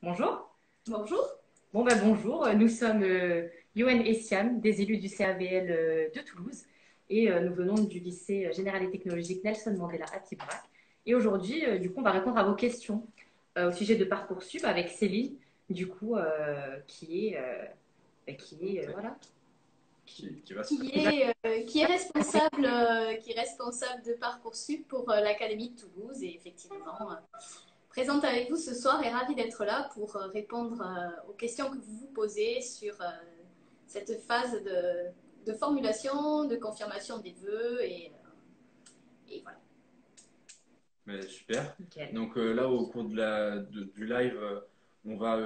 Bonjour. Bonjour. Bon, ben, bonjour. Nous sommes Yoann et Siam, des élus du CAVL de Toulouse. Et nous venons du lycée général et technologique Nelson Mandela à Pibrac. Et aujourd'hui, du coup, on va répondre à vos questions au sujet de Parcoursup avec Céline, du coup, voilà. Qui va se Qui présenter. qui est responsable, qui est responsable de Parcoursup pour l'Académie de Toulouse et effectivement présente avec vous ce soir et ravie d'être là pour répondre aux questions que vous vous posez sur cette phase de formulation, de confirmation des vœux et voilà. Super. Nickel. Donc là, au cours du live, on va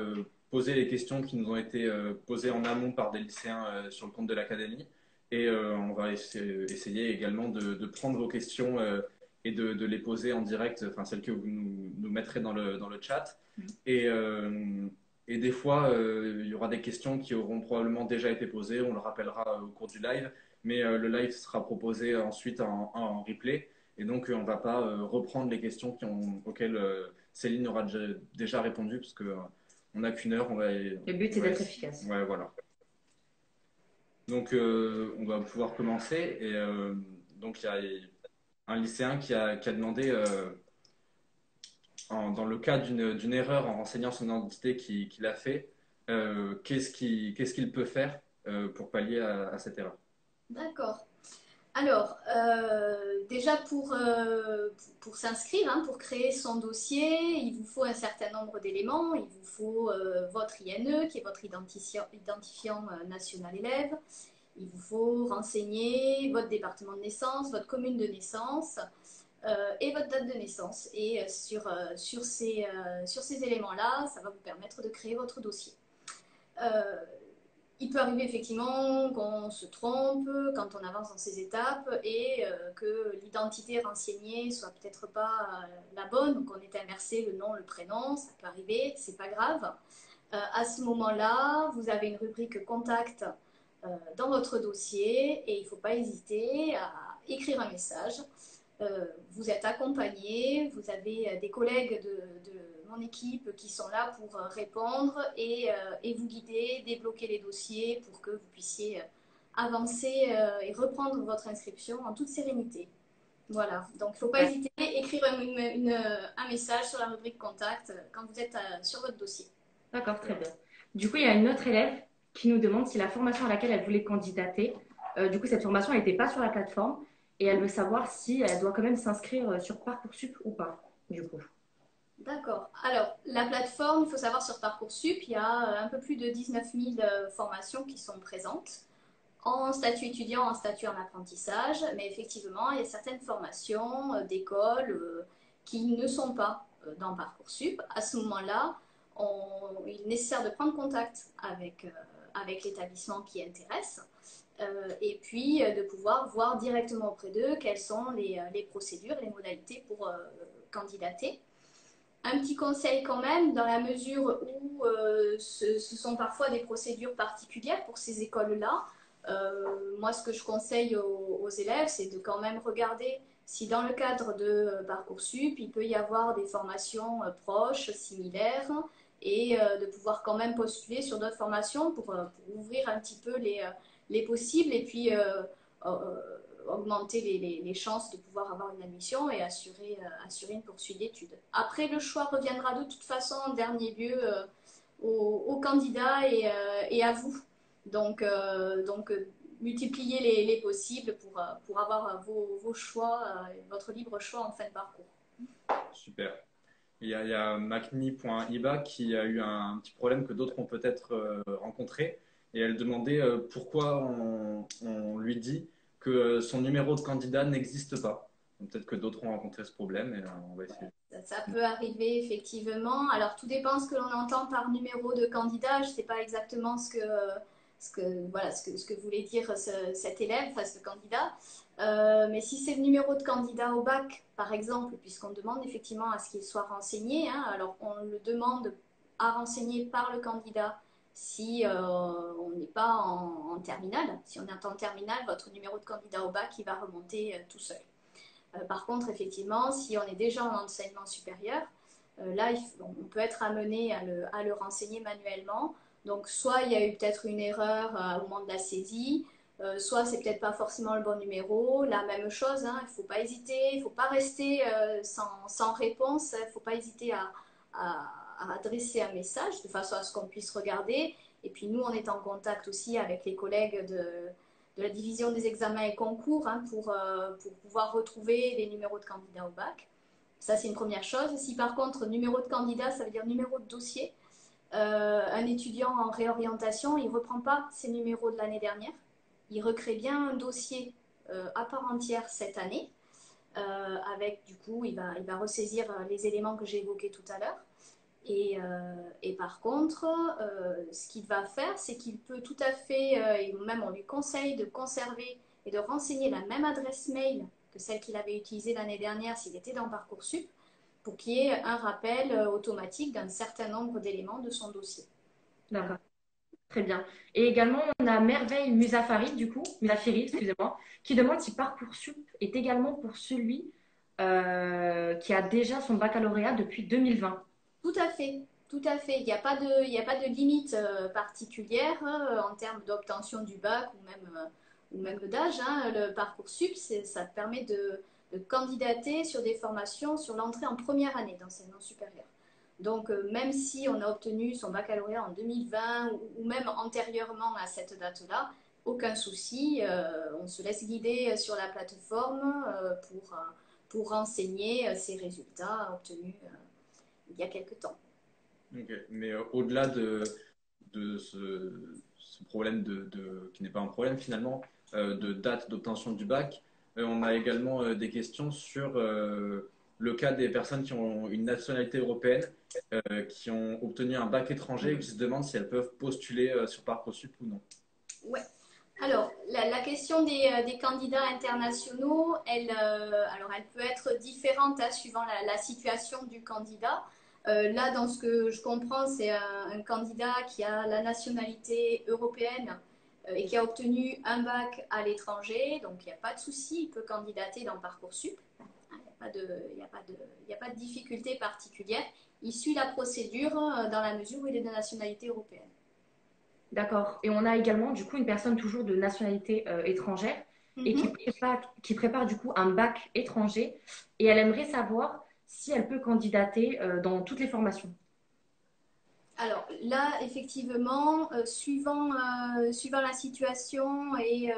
poser les questions qui nous ont été posées en amont par des lycéens sur le compte de l'Académie. Et on va essayer également de prendre vos questions et de les poser en direct, enfin celles que vous nous mettrez dans le chat. Et, et des fois, il y aura des questions qui auront probablement déjà été posées. On le rappellera au cours du live. Mais le live sera proposé ensuite en replay. Et donc, on ne va pas reprendre les questions auxquelles Céline aura déjà répondu, parce qu'on n'a qu'une heure. Le but, c'est d'être efficace. Ouais, voilà. Donc, on va pouvoir commencer. Et donc, il y a un lycéen qui a demandé, dans le cas d'une erreur en renseignant son identité qu'il a fait, qu'est-ce qu'il peut faire pour pallier à cette erreur. D'accord. Alors, déjà pour s'inscrire, hein, pour créer son dossier, il vous faut un certain nombre d'éléments. Il vous faut votre INE, qui est votre identifiant national élève. Il vous faut renseigner votre département de naissance, votre commune de naissance et votre date de naissance. Et sur ces éléments-là, ça va vous permettre de créer votre dossier. Il peut arriver effectivement qu'on se trompe quand on avance dans ces étapes et que l'identité renseignée soit peut-être pas la bonne, donc on ait inversé le nom, le prénom, ça peut arriver, c'est pas grave. À ce moment-là, vous avez une rubrique contact dans votre dossier et il ne faut pas hésiter à écrire un message. Vous êtes accompagné, vous avez des collègues de mon équipe qui sont là pour répondre et vous guider, débloquer les dossiers pour que vous puissiez avancer et reprendre votre inscription en toute sérénité. Voilà, donc il ne faut pas hésiter à écrire un message sur la rubrique contact quand vous êtes sur votre dossier. D'accord, très bien. Du coup, il y a une autre élève qui nous demande si la formation à laquelle elle voulait candidater, du coup, cette formation n'était pas sur la plateforme et elle veut savoir si elle doit quand même s'inscrire sur Parcoursup ou pas, du coup. D'accord. Alors, la plateforme, il faut savoir sur Parcoursup, il y a un peu plus de 19 000 formations qui sont présentes en statut étudiant, en statut en apprentissage, mais effectivement, il y a certaines formations d'école qui ne sont pas dans Parcoursup. À ce moment-là, il est nécessaire de prendre contact avec l'établissement qui intéresse et puis de pouvoir voir directement auprès d'eux quelles sont les procédures, les modalités pour candidater. Un petit conseil quand même, dans la mesure où ce sont parfois des procédures particulières pour ces écoles-là. Moi, ce que je conseille aux élèves, c'est de quand même regarder si dans le cadre de Parcoursup, il peut y avoir des formations proches, similaires, et de pouvoir quand même postuler sur d'autres formations pour ouvrir un petit peu les possibles et puis augmenter les chances de pouvoir avoir une admission et assurer une poursuite d'études. Après, le choix reviendra de toute façon en dernier lieu aux candidats et à vous. Donc multipliez les possibles pour avoir vos choix, votre libre choix en fin de parcours. Super. Il y a macni.iba qui a eu un petit problème que d'autres ont peut-être rencontré. Et elle demandait pourquoi on lui dit que son numéro de candidat n'existe pas. Peut-être que d'autres ont rencontré ce problème et on va essayer. Ça peut arriver effectivement. Alors tout dépend ce que l'on entend par numéro de candidat. Je ne sais pas exactement ce que voulait dire cet élève, enfin ce candidat. Mais si c'est le numéro de candidat au bac, par exemple, puisqu'on demande effectivement à ce qu'il soit renseigné, hein, alors on le demande à renseigner par le candidat si on n'est pas en terminale. Si on est en terminale, votre numéro de candidat au bac, il va remonter tout seul. Par contre, effectivement, si on est déjà en enseignement supérieur, là, on peut être amené à le renseigner manuellement. Donc, soit il y a eu peut-être une erreur au moment de la saisie, soit c'est peut-être pas forcément le bon numéro. La même chose, hein, il ne faut pas hésiter, il ne faut pas rester sans réponse, il ne faut pas hésiter à adresser un message de façon à ce qu'on puisse regarder. Et puis nous, on est en contact aussi avec les collègues de la division des examens et concours hein, pour pouvoir retrouver les numéros de candidats au bac. Ça, c'est une première chose. Si par contre, numéro de candidat, ça veut dire numéro de dossier, un étudiant en réorientation, il ne reprend pas ses numéros de l'année dernière. Il recrée bien un dossier à part entière cette année. Avec, du coup, il va ressaisir les éléments que j'ai évoqués tout à l'heure. Et par contre, ce qu'il va faire, c'est qu'il peut tout à fait, et même on lui conseille de conserver et de renseigner la même adresse mail que celle qu'il avait utilisée l'année dernière s'il était dans Parcoursup, pour qu'il y ait un rappel automatique d'un certain nombre d'éléments de son dossier. D'accord. Très bien. Et également, on a Merveille Musafiri, du coup, Musafiri, excusez-moi, qui demande si Parcoursup est également pour celui qui a déjà son baccalauréat depuis 2020. Tout à fait, tout à fait. Il y a pas de limite particulière en termes d'obtention du bac ou même d'âge. Hein. Le Parcoursup, ça te permet de candidater sur des formations sur l'entrée en première année d'enseignement supérieur. Donc, même si on a obtenu son baccalauréat en 2020 ou même antérieurement à cette date-là, aucun souci, on se laisse guider sur la plateforme pour renseigner ses résultats obtenus il y a quelques temps. Ok. Mais au-delà de ce problème qui n'est pas un problème finalement, de date d'obtention du bac, on a également des questions sur le cas des personnes qui ont une nationalité européenne, qui ont obtenu un bac étranger et qui se demandent si elles peuvent postuler sur Parcoursup ou non. Ouais. Alors, la question des candidats internationaux, alors elle peut être différente hein, suivant la situation du candidat. Là, dans ce que je comprends, c'est un candidat qui a la nationalité européenne et qui a obtenu un bac à l'étranger, donc il n'y a pas de souci, il peut candidater dans Parcoursup. Il n'y a pas de difficulté particulière. Il suit la procédure dans la mesure où il est de nationalité européenne. D'accord. Et on a également, du coup, une personne toujours de nationalité étrangère et qui prépare, du coup, un bac étranger. Et elle aimerait savoir si elle peut candidater dans toutes les formations. Alors là, effectivement, suivant la situation et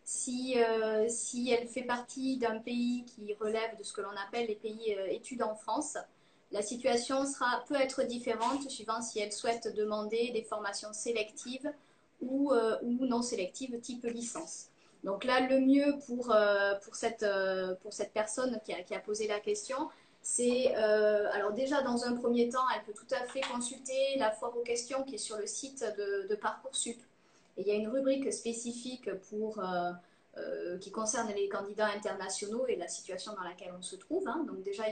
si elle fait partie d'un pays qui relève de ce que l'on appelle les pays études en France, la situation peut être différente suivant si elle souhaite demander des formations sélectives ou non sélectives type licence. Donc là, le mieux pour cette personne qui a posé la question, c'est, alors déjà, dans un premier temps, elle peut tout à fait consulter la foire aux questions qui est sur le site de Parcoursup. Et il y a une rubrique spécifique qui concerne les candidats internationaux et la situation dans laquelle on se trouve. Hein. Donc déjà,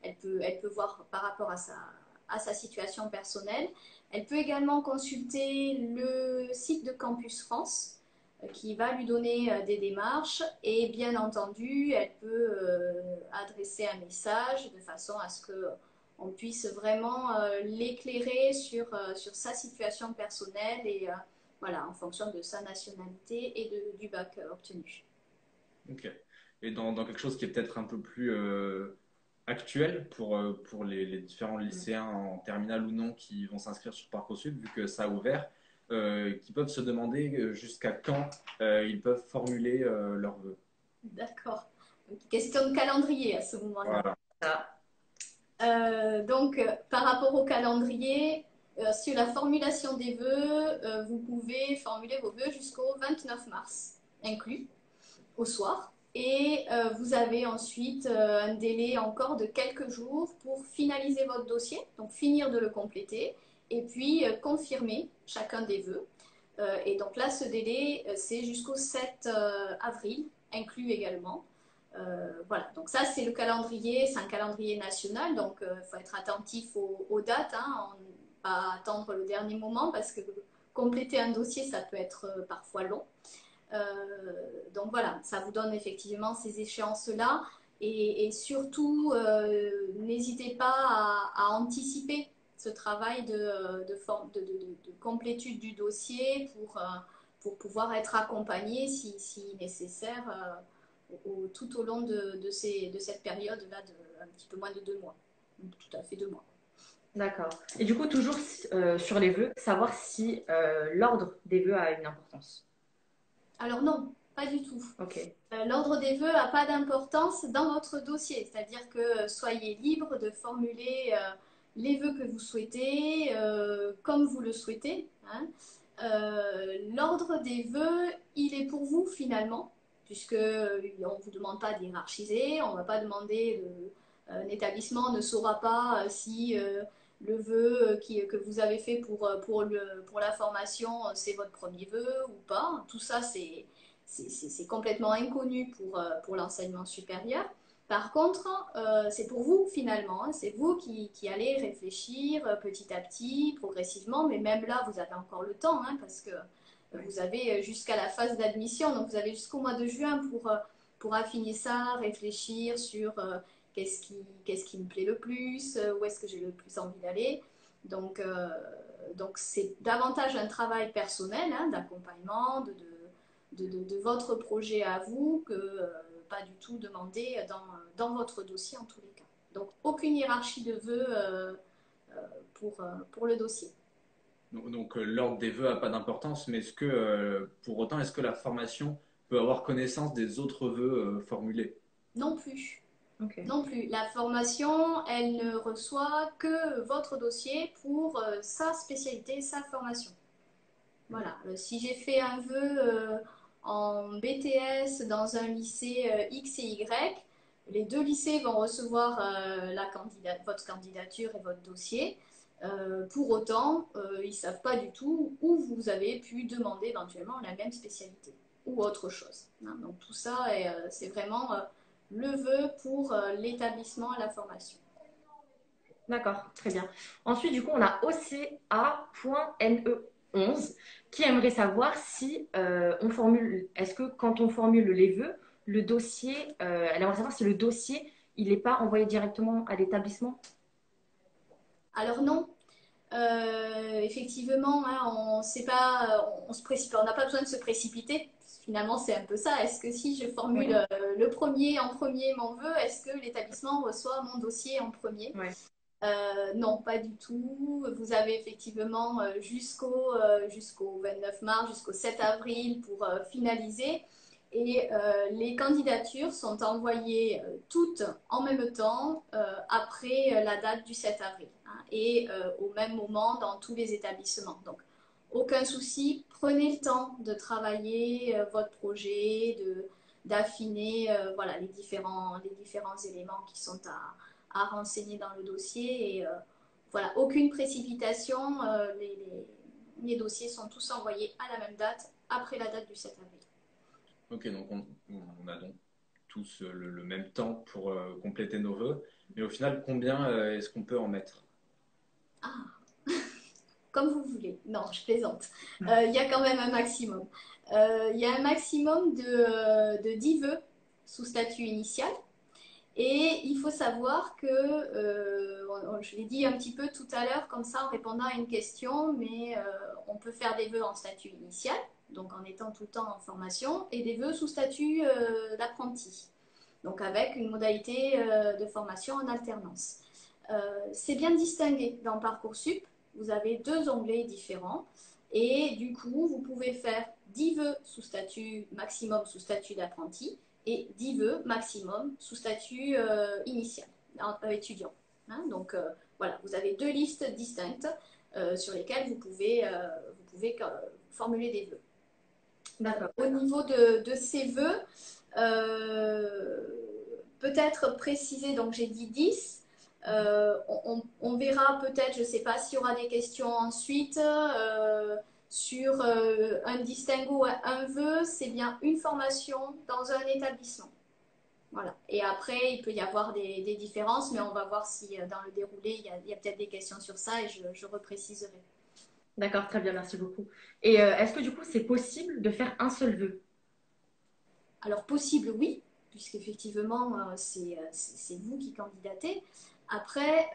elle peut voir par rapport à sa situation personnelle. Elle peut également consulter le site de Campus France qui va lui donner des démarches et bien entendu, elle peut adresser un message de façon à ce qu'on puisse vraiment l'éclairer sur sa situation personnelle et voilà, en fonction de sa nationalité et du bac obtenu. Ok. Et dans quelque chose qui est peut-être un peu plus actuel pour les différents lycéens en terminale ou non qui vont s'inscrire sur Parcoursup, vu que ça a ouvert, qui peuvent se demander jusqu'à quand ils peuvent formuler leurs vœux. D'accord. Question de calendrier à ce moment-là. Voilà. Donc, par rapport au calendrier, sur la formulation des vœux, vous pouvez formuler vos vœux jusqu'au 29 mars, inclus, au soir. Et vous avez ensuite un délai encore de quelques jours pour finaliser votre dossier, donc finir de le compléter, et puis confirmer chacun des vœux. Et donc là, ce délai, c'est jusqu'au 7 avril, inclus également. Voilà, donc ça c'est le calendrier, c'est un calendrier national, donc il faut être attentif aux dates, hein, pas attendre le dernier moment parce que compléter un dossier ça peut être parfois long. Donc voilà, ça vous donne effectivement ces échéances-là. Et surtout, n'hésitez pas à anticiper ce travail de complétude du dossier pour pouvoir être accompagné si nécessaire tout au long de cette période-là de un petit peu moins de 2 mois. Tout à fait 2 mois. D'accord. Et du coup, toujours sur les vœux, savoir si l'ordre des vœux a une importance. Alors non, pas du tout. Ok. L'ordre des vœux n'a pas d'importance dans votre dossier, c'est-à-dire que soyez libre de formuler les vœux que vous souhaitez, comme vous le souhaitez, hein. L'ordre des vœux, il est pour vous finalement, puisque on ne vous demande pas de hiérarchiser, on ne va pas demander, un établissement ne saura pas si le vœu que vous avez fait pour la formation, c'est votre premier vœu ou pas. Tout ça, c'est complètement inconnu pour l'enseignement supérieur. Par contre, c'est pour vous finalement, hein, c'est vous qui allez réfléchir petit à petit, progressivement, mais même là, vous avez encore le temps, hein, parce que vous avez jusqu'à la phase d'admission, donc vous avez jusqu'au mois de juin pour affiner ça, réfléchir sur qu'est-ce qui me plaît le plus, où est-ce que j'ai le plus envie d'aller. Donc c'est davantage un travail personnel, hein, d'accompagnement, de votre projet à vous que pas du tout demandé dans votre dossier en tous les cas. Donc aucune hiérarchie de vœux pour le dossier. Donc, l'ordre des vœux n'a pas d'importance, mais pour autant, est-ce que la formation peut avoir connaissance des autres vœux formulés? Non plus. Ok. Non plus. La formation, elle ne reçoit que votre dossier pour sa spécialité, sa formation. Voilà. Si j'ai fait un vœu en BTS dans un lycée X et Y, les deux lycées vont recevoir votre candidature et votre dossier. Pour autant, ils ne savent pas du tout où vous avez pu demander éventuellement la même spécialité ou autre chose, hein. Donc tout ça, c'est vraiment le vœu pour l'établissement et la formation. D'accord, très bien. Ensuite, du coup, on a OCA.NE11 qui aimerait savoir si est-ce que quand on formule les vœux, le dossier, elle aimerait savoir si le dossier, il n'est pas envoyé directement à l'établissement. Alors non, effectivement, hein, on n'a pas besoin de se précipiter. Finalement, c'est un peu ça. Est-ce que si je formule Ouais. le premier en premier mon vœu, est-ce que l'établissement reçoit mon dossier en premier? Ouais. Non, pas du tout. Vous avez effectivement jusqu'au 29 mars, jusqu'au 7 avril pour finaliser. Et les candidatures sont envoyées toutes en même temps après la date du 7 avril, hein, et au même moment dans tous les établissements. Donc, aucun souci, prenez le temps de travailler votre projet, d'affiner voilà, les différents éléments qui sont à renseigner dans le dossier. Et voilà, aucune précipitation, les dossiers sont tous envoyés à la même date après la date du 7 avril. Ok, donc on a donc tous le même temps pour compléter nos vœux. Mais au final, combien est-ce qu'on peut en mettre? Ah, comme vous voulez. Non, je plaisante. Il y a quand même un maximum. Il y a un maximum de 10 vœux sous statut initial. Et il faut savoir que, je l'ai dit un petit peu tout à l'heure, comme ça, en répondant à une question, mais on peut faire des vœux en statut initial, donc en étant tout le temps en formation, et des vœux sous statut d'apprenti, donc avec une modalité de formation en alternance. C'est bien distingué dans Parcoursup. Vous avez 2 onglets différents. Et du coup, vous pouvez faire 10 vœux sous statut maximum, sous statut d'apprenti, et 10 vœux maximum sous statut initial, étudiant, hein. Donc voilà, vous avez 2 listes distinctes sur lesquelles vous pouvez formuler des vœux. D'accord. Au niveau de ces vœux, peut-être préciser, donc j'ai dit 10. On verra peut-être, je ne sais pas s'il y aura des questions ensuite, sur un distinguo, un vœu, c'est bien une formation dans un établissement. Voilà. Et après, il peut y avoir des différences, mais on va voir si dans le déroulé, il y a peut-être des questions sur ça et je repréciserai. D'accord, très bien, merci beaucoup. Et est-ce que du coup, c'est possible de faire un seul vœu? Alors, possible, oui. puisqu'effectivement, c'est vous qui candidatez. Après,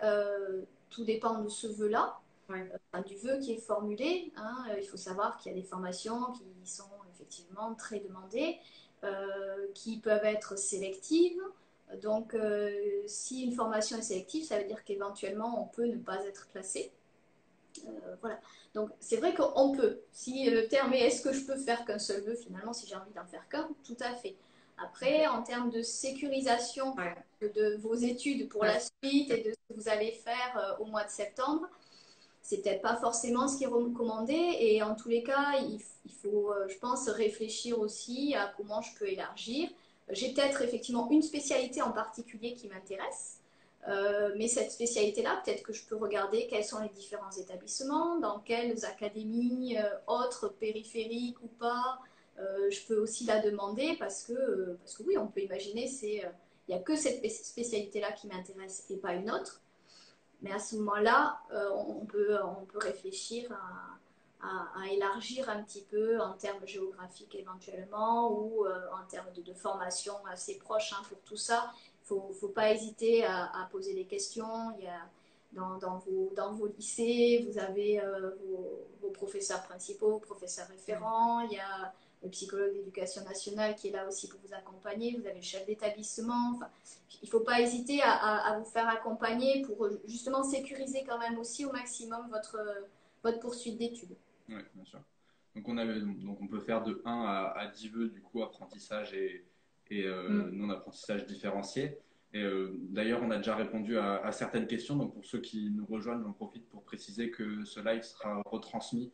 tout dépend de ce vœu-là, Ouais. du vœu qui est formulé. Hein. Il faut savoir qu'il y a des formations qui sont effectivement très demandées, qui peuvent être sélectives. Donc, si une formation est sélective, ça veut dire qu'éventuellement, on peut ne pas être classé. Voilà. Donc, c'est vrai qu'on peut. Si le terme est est-ce que je peux faire qu'un seul vœu, finalement, si j'ai envie d'en faire qu'un, tout à fait. Après, en termes de sécurisation Ouais. de vos études pour Ouais. la suite et de ce que vous allez faire au mois de septembre, c'est peut-être pas forcément ce qui est recommandé. Et en tous les cas, il faut, je pense, réfléchir aussi à comment je peux élargir. J'ai peut-être effectivement une spécialité en particulier qui m'intéresse. Mais cette spécialité-là, peut-être que je peux regarder quels sont les différents établissements, dans quelles académies autres, périphériques ou pas, je peux aussi la demander parce que oui, on peut imaginer, il n'y a que cette spécialité-là qui m'intéresse et pas une autre. Mais à ce moment-là, on peut réfléchir à élargir un petit peu en termes géographiques éventuellement ou en termes de formation assez proche hein, pour tout ça. Il ne faut pas hésiter à poser des questions. Il y a, dans vos lycées, vous avez vos professeurs principaux, professeurs référents. Il y a le psychologue d'éducation nationale qui est là aussi pour vous accompagner. Vous avez le chef d'établissement. Enfin, il ne faut pas hésiter à vous faire accompagner pour justement sécuriser quand même aussi au maximum votre poursuite d'études. Oui, bien sûr. Donc on peut faire de 1 à 10 vœux, du coup, apprentissage et non-apprentissage différencié. Et d'ailleurs, on a déjà répondu à certaines questions. Donc pour ceux qui nous rejoignent, j'en profite pour préciser que ce live sera retransmis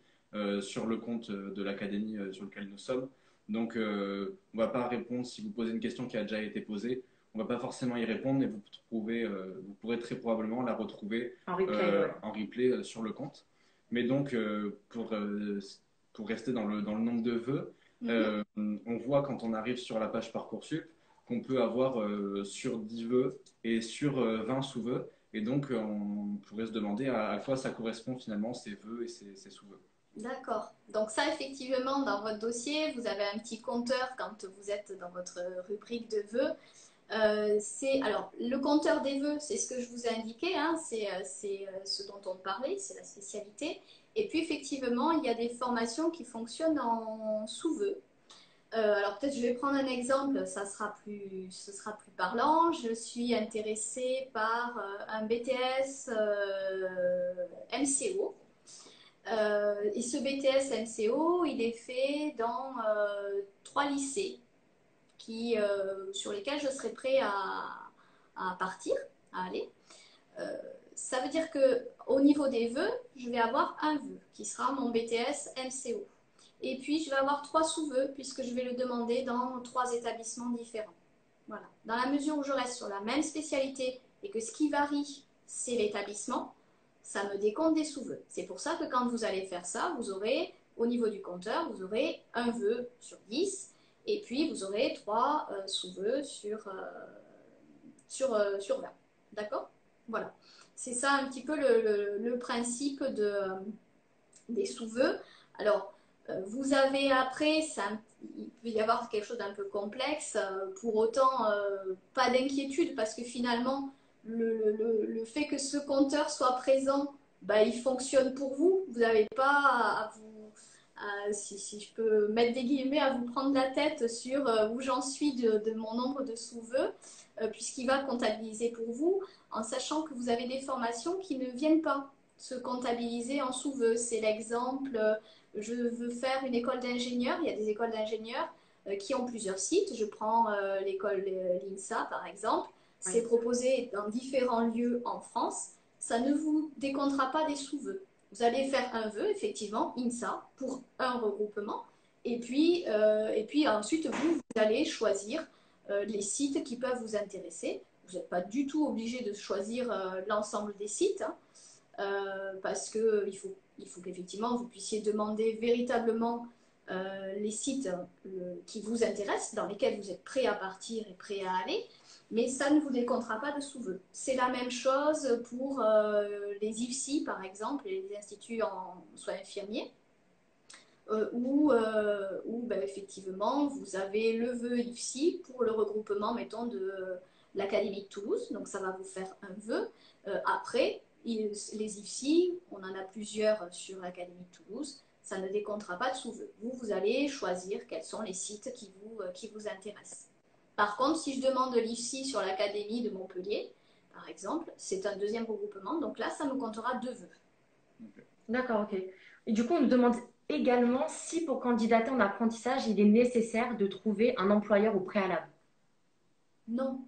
sur le compte de l'académie sur lequel nous sommes. Donc on ne va pas répondre si vous posez une question qui a déjà été posée. On ne va pas forcément y répondre, mais vous pourrez très probablement la retrouver En replay, ouais. en replay sur le compte. Mais donc, pour rester dans le nombre de vœux, on voit quand on arrive sur la page Parcoursup qu'on peut avoir sur 10 vœux et sur 20 sous-vœux. Et donc, on pourrait se demander à quoi ça correspond finalement ces vœux et ces sous-vœux. D'accord. Donc ça, effectivement, dans votre dossier, vous avez un petit compteur quand vous êtes dans votre rubrique de vœux. Alors, le compteur des vœux, c'est ce que je vous ai indiqué, hein, c'est ce dont on parlait, c'est la spécialité. Et puis, effectivement, il y a des formations qui fonctionnent en sous-vœux. Alors, peut-être je vais prendre un exemple, ce sera plus parlant. Je suis intéressée par un BTS MCO. Et ce BTS MCO, il est fait dans 3 lycées sur lesquels je serais prêt à partir, à aller. Ça veut dire qu'au niveau des vœux, je vais avoir un vœu qui sera mon BTS MCO. Et puis, je vais avoir 3 sous-vœux puisque je vais le demander dans 3 établissements différents. Voilà. Dans la mesure où je reste sur la même spécialité et que ce qui varie, c'est l'établissement, ça me décompte des sous-vœux. C'est pour ça que quand vous allez faire ça, vous aurez, au niveau du compteur, vous aurez un vœu sur 10 et puis vous aurez 3 sous-vœux sur 20. D'accord? Voilà. C'est ça un petit peu le principe des sous-vœux. Alors, vous avez après, il peut y avoir quelque chose d'un peu complexe, pour autant, pas d'inquiétude, parce que finalement, le fait que ce compteur soit présent, bah, il fonctionne pour vous. Vous n'avez pas si je peux mettre des guillemets, à vous prendre la tête sur où j'en suis de mon nombre de sous-vœux, puisqu'il va comptabiliser pour vous, en sachant que vous avez des formations qui ne viennent pas se comptabiliser en sous-vœux. C'est l'exemple, je veux faire une école d'ingénieurs, il y a des écoles d'ingénieurs qui ont plusieurs sites. Je prends l'école l'INSA par exemple, c'est proposé dans différents lieux en France, ça ne vous décomptera pas des sous-vœux. Vous allez faire un vœu, effectivement, INSA, pour un regroupement. Et puis ensuite, vous allez choisir les sites qui peuvent vous intéresser. Vous n'êtes pas du tout obligé de choisir l'ensemble des sites, hein, parce qu'il faut qu'effectivement, vous puissiez demander véritablement les sites qui vous intéressent, dans lesquels vous êtes prêt à partir et prêt à aller. Mais ça ne vous décomptera pas de sous-vœux. C'est la même chose pour les IFSI, par exemple, et les instituts en soins infirmiers. où ben, effectivement vous avez le vœu IFSI pour le regroupement, mettons, de l'Académie de Toulouse. Donc ça va vous faire un vœu. Après, les IFSI, on en a plusieurs sur l'Académie de Toulouse, ça ne décomptera pas de sous-vœu. Vous allez choisir quels sont les sites qui vous intéressent. Par contre, si je demande l'IFSI sur l'Académie de Montpellier, par exemple, c'est un deuxième regroupement, donc là, ça me comptera 2 vœux. D'accord, ok. Et du coup, on nous demande également si pour candidater en apprentissage, il est nécessaire de trouver un employeur au préalable. Non.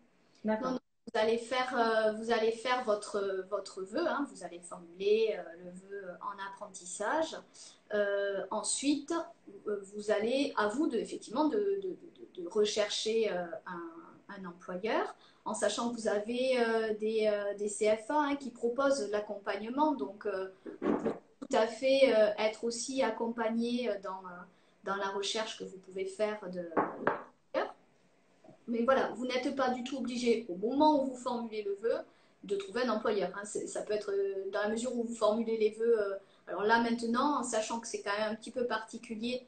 D'accord. Non, vous allez faire votre vœu, hein, vous allez formuler le vœu en apprentissage. Ensuite, à vous effectivement de rechercher un employeur, en sachant que vous avez des CFA hein, qui proposent l'accompagnement. Donc, vous pouvez tout à fait être aussi accompagné dans la recherche que vous pouvez faire de mais voilà, vous n'êtes pas du tout obligé, au moment où vous formulez le vœu, de trouver un employeur. Hein. Ça peut être dans la mesure où vous formulez les vœux. Alors là, maintenant, en sachant que c'est quand même un petit peu particulier,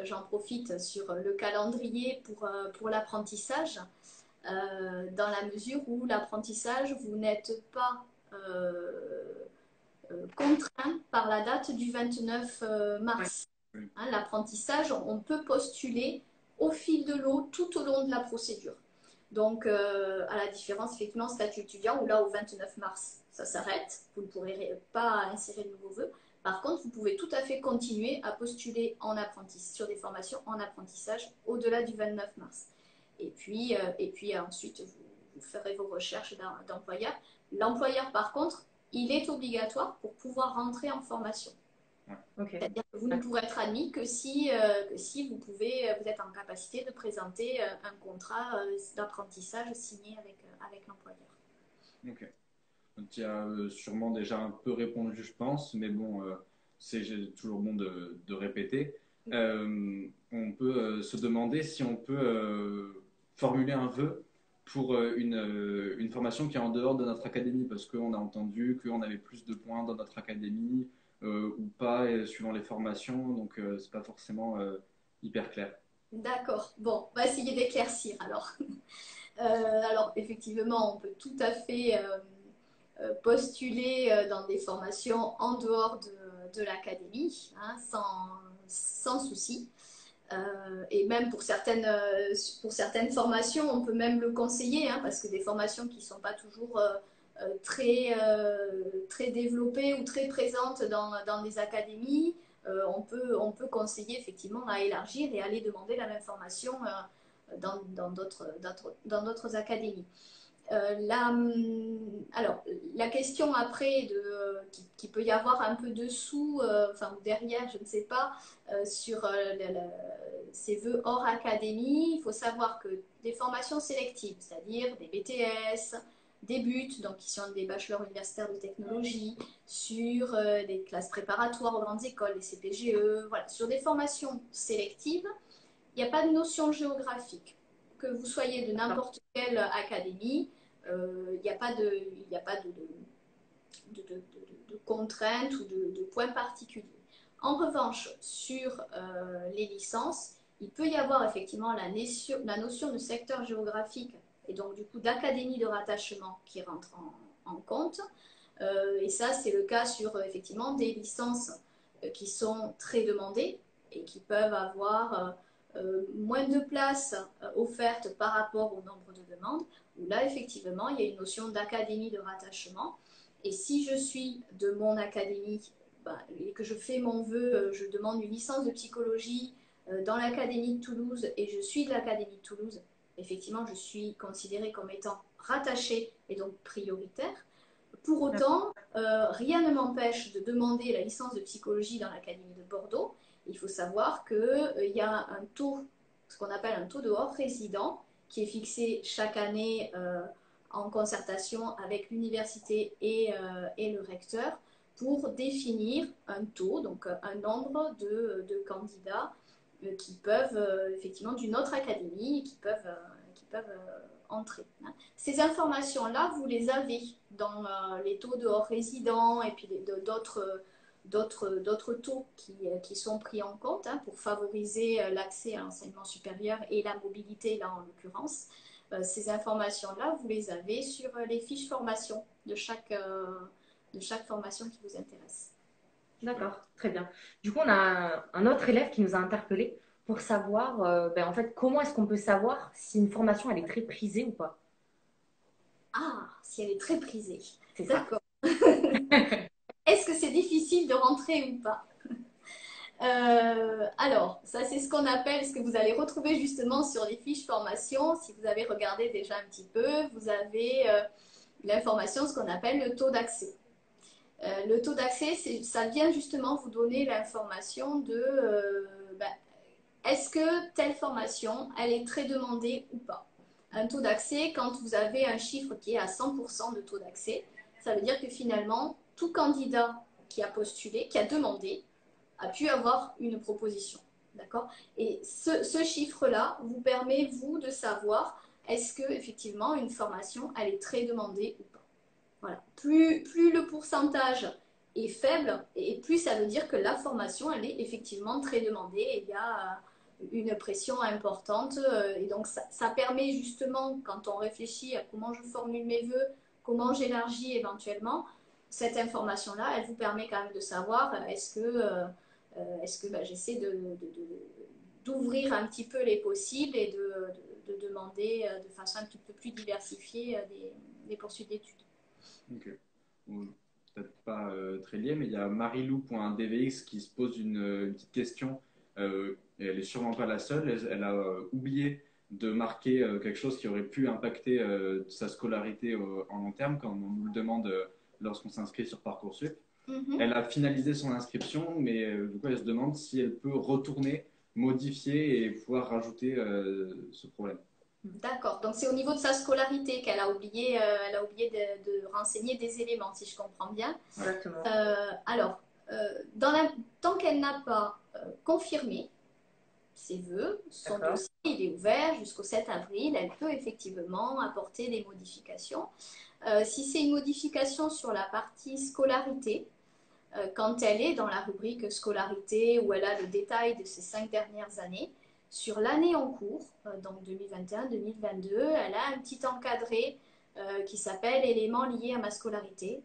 j'en profite sur le calendrier pour l'apprentissage, dans la mesure où l'apprentissage, vous n'êtes pas contraint par la date du 29 mars. Oui. Hein, l'apprentissage, on peut postuler au fil de l'eau tout au long de la procédure. Donc, à la différence, effectivement, statut étudiant, où là, au 29 mars, ça s'arrête. Vous ne pourrez pas insérer de nouveaux vœux. Par contre, vous pouvez tout à fait continuer à postuler sur des formations en apprentissage au-delà du 29 mars. Et puis ensuite, vous ferez vos recherches d'employeur. L'employeur, par contre, il est obligatoire pour pouvoir rentrer en formation. Okay. C'est-à-dire que vous ne pourrez être admis que si vous êtes en capacité de présenter un contrat d'apprentissage signé avec l'employeur. Ok. Donc, tu as sûrement déjà un peu répondu, je pense, mais bon, c'est toujours bon de répéter. On peut se demander si on peut formuler un vœu pour une formation qui est en dehors de notre académie, parce qu'on a entendu qu'on avait plus de points dans notre académie ou pas, suivant les formations, donc c'est pas forcément hyper clair. D'accord. Bon, on va essayer d'éclaircir alors. Alors, effectivement, on peut tout à fait postuler dans des formations en dehors de l'académie, hein, sans souci. Et même pour certaines formations, on peut même le conseiller, hein, parce que des formations qui ne sont pas toujours très développées ou très présentes dans des académies, on peut conseiller effectivement à élargir et aller demander la même formation dans d'autres académies. Alors, la question après qui peut y avoir un peu dessous, enfin derrière, je ne sais pas, sur ces vœux hors académie, il faut savoir que des formations sélectives, c'est-à-dire des BTS, des BUT, donc qui sont des bachelors universitaires de technologie, sur des classes préparatoires aux grandes écoles, les CPGE, voilà, sur des formations sélectives, il n'y a pas de notion géographique. Que vous soyez de n'importe quelle académie, il n'y a pas de contraintes ou de points particuliers. En revanche, sur les licences, il peut y avoir effectivement la notion de secteur géographique et donc du coup d'académie de rattachement qui rentre en compte. Et ça, c'est le cas sur effectivement des licences qui sont très demandées et qui peuvent avoir moins de places offertes par rapport au nombre de demandes, où là, effectivement, il y a une notion d'académie de rattachement. Et si je suis de mon académie et que je fais mon vœu, je demande une licence de psychologie dans l'Académie de Toulouse et je suis de l'Académie de Toulouse, effectivement, je suis considérée comme étant rattachée et donc prioritaire. Pour autant, rien ne m'empêche de demander la licence de psychologie dans l'Académie de Bordeaux. Il faut savoir qu'il y a un taux, ce qu'on appelle un taux de hors résident, qui est fixé chaque année en concertation avec l'université et le recteur pour définir un taux, donc un nombre de candidats qui peuvent effectivement d'une autre académie qui peuvent entrer. Ces informations-là, vous les avez dans les taux de hors résidents et puis d'autres taux qui sont pris en compte hein, pour favoriser l'accès à l'enseignement supérieur et la mobilité, là en l'occurrence. Ces informations-là, vous les avez sur les fiches formation de chaque formation qui vous intéresse. D'accord, très bien. Du coup, on a un autre élève qui nous a interpellé pour savoir, en fait, comment est-ce qu'on peut savoir si une formation elle est très prisée ou pas? Ah, si elle est très prisée. C'est ça. D'accord. Est-ce que c'est difficile de rentrer ou pas? Alors, ça c'est ce qu'on appelle, ce que vous allez retrouver justement sur les fiches formation. Si vous avez regardé déjà un petit peu, vous avez l'information, ce qu'on appelle le taux d'accès. Le taux d'accès, ça vient justement vous donner l'information de est-ce que telle formation, elle est très demandée ou pas. Un taux d'accès, quand vous avez un chiffre qui est à 100% de taux d'accès, ça veut dire que finalement, tout candidat qui a postulé, qui a demandé, a pu avoir une proposition. D'accord? Et ce chiffre-là vous permet, vous, de savoir est-ce que effectivement une formation, elle est très demandée ou pas. Voilà. Plus le pourcentage est faible, et plus ça veut dire que la formation, elle est effectivement très demandée et il y a une pression importante. Et donc, ça permet justement, quand on réfléchit à comment je formule mes vœux, comment j'élargis éventuellement, cette information-là, elle vous permet quand même de savoir est-ce que j'essaie d'ouvrir un petit peu les possibles et de demander de façon un petit peu plus diversifiée des poursuites d'études. Ok. Bon, peut-être pas très lié, mais il y a marilou.dvx qui se pose une petite question. Et elle n'est sûrement pas la seule. Elle a oublié de marquer quelque chose qui aurait pu impacter sa scolarité en long terme, comme on nous le demande lorsqu'on s'inscrit sur Parcoursup. Elle a finalisé son inscription, mais du coup, elle se demande si elle peut retourner, modifier et pouvoir rajouter ce problème. D'accord, donc c'est au niveau de sa scolarité qu'elle a oublié, de renseigner des éléments, si je comprends bien. Exactement. Alors, tant qu'elle n'a pas confirmé ses vœux, son dossier il est ouvert jusqu'au 7 avril, elle peut effectivement apporter des modifications. Si c'est une modification sur la partie scolarité, quand elle est dans la rubrique scolarité où elle a le détail de ses 5 dernières années, sur l'année en cours, donc 2021-2022, elle a un petit encadré qui s'appelle éléments liés à ma scolarité,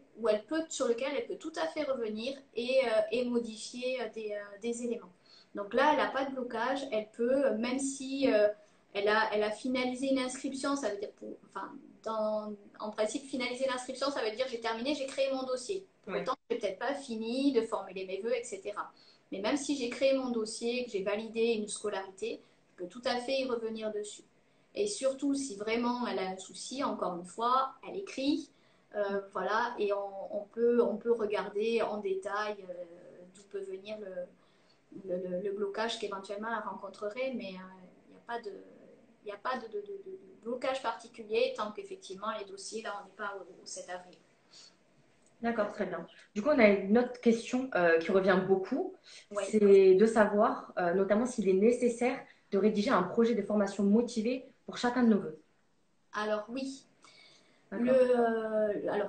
sur lequel elle peut tout à fait revenir et modifier des éléments. Donc là, elle n'a pas de blocage, elle peut, même si elle a finalisé une inscription, ça veut dire, en principe, finaliser l'inscription, ça veut dire j'ai terminé, j'ai créé mon dossier. Pour autant, je n'ai peut-être pas fini de formuler mes vœux, etc. Mais même si j'ai créé mon dossier, que j'ai validé une scolarité, je peux tout à fait y revenir dessus. Et surtout, si vraiment elle a un souci, encore une fois, elle écrit, voilà, et on peut regarder en détail d'où peut venir le blocage qu'éventuellement elle rencontrerait, mais il n'y a pas de blocage particulier tant qu'effectivement les dossiers, là, on n'est pas au 7 avril. D'accord, très bien. Du coup, on a une autre question qui revient beaucoup. Oui. C'est de savoir, notamment, s'il est nécessaire de rédiger un projet de formation motivé pour chacun de nos vœux. Alors oui. D'accord.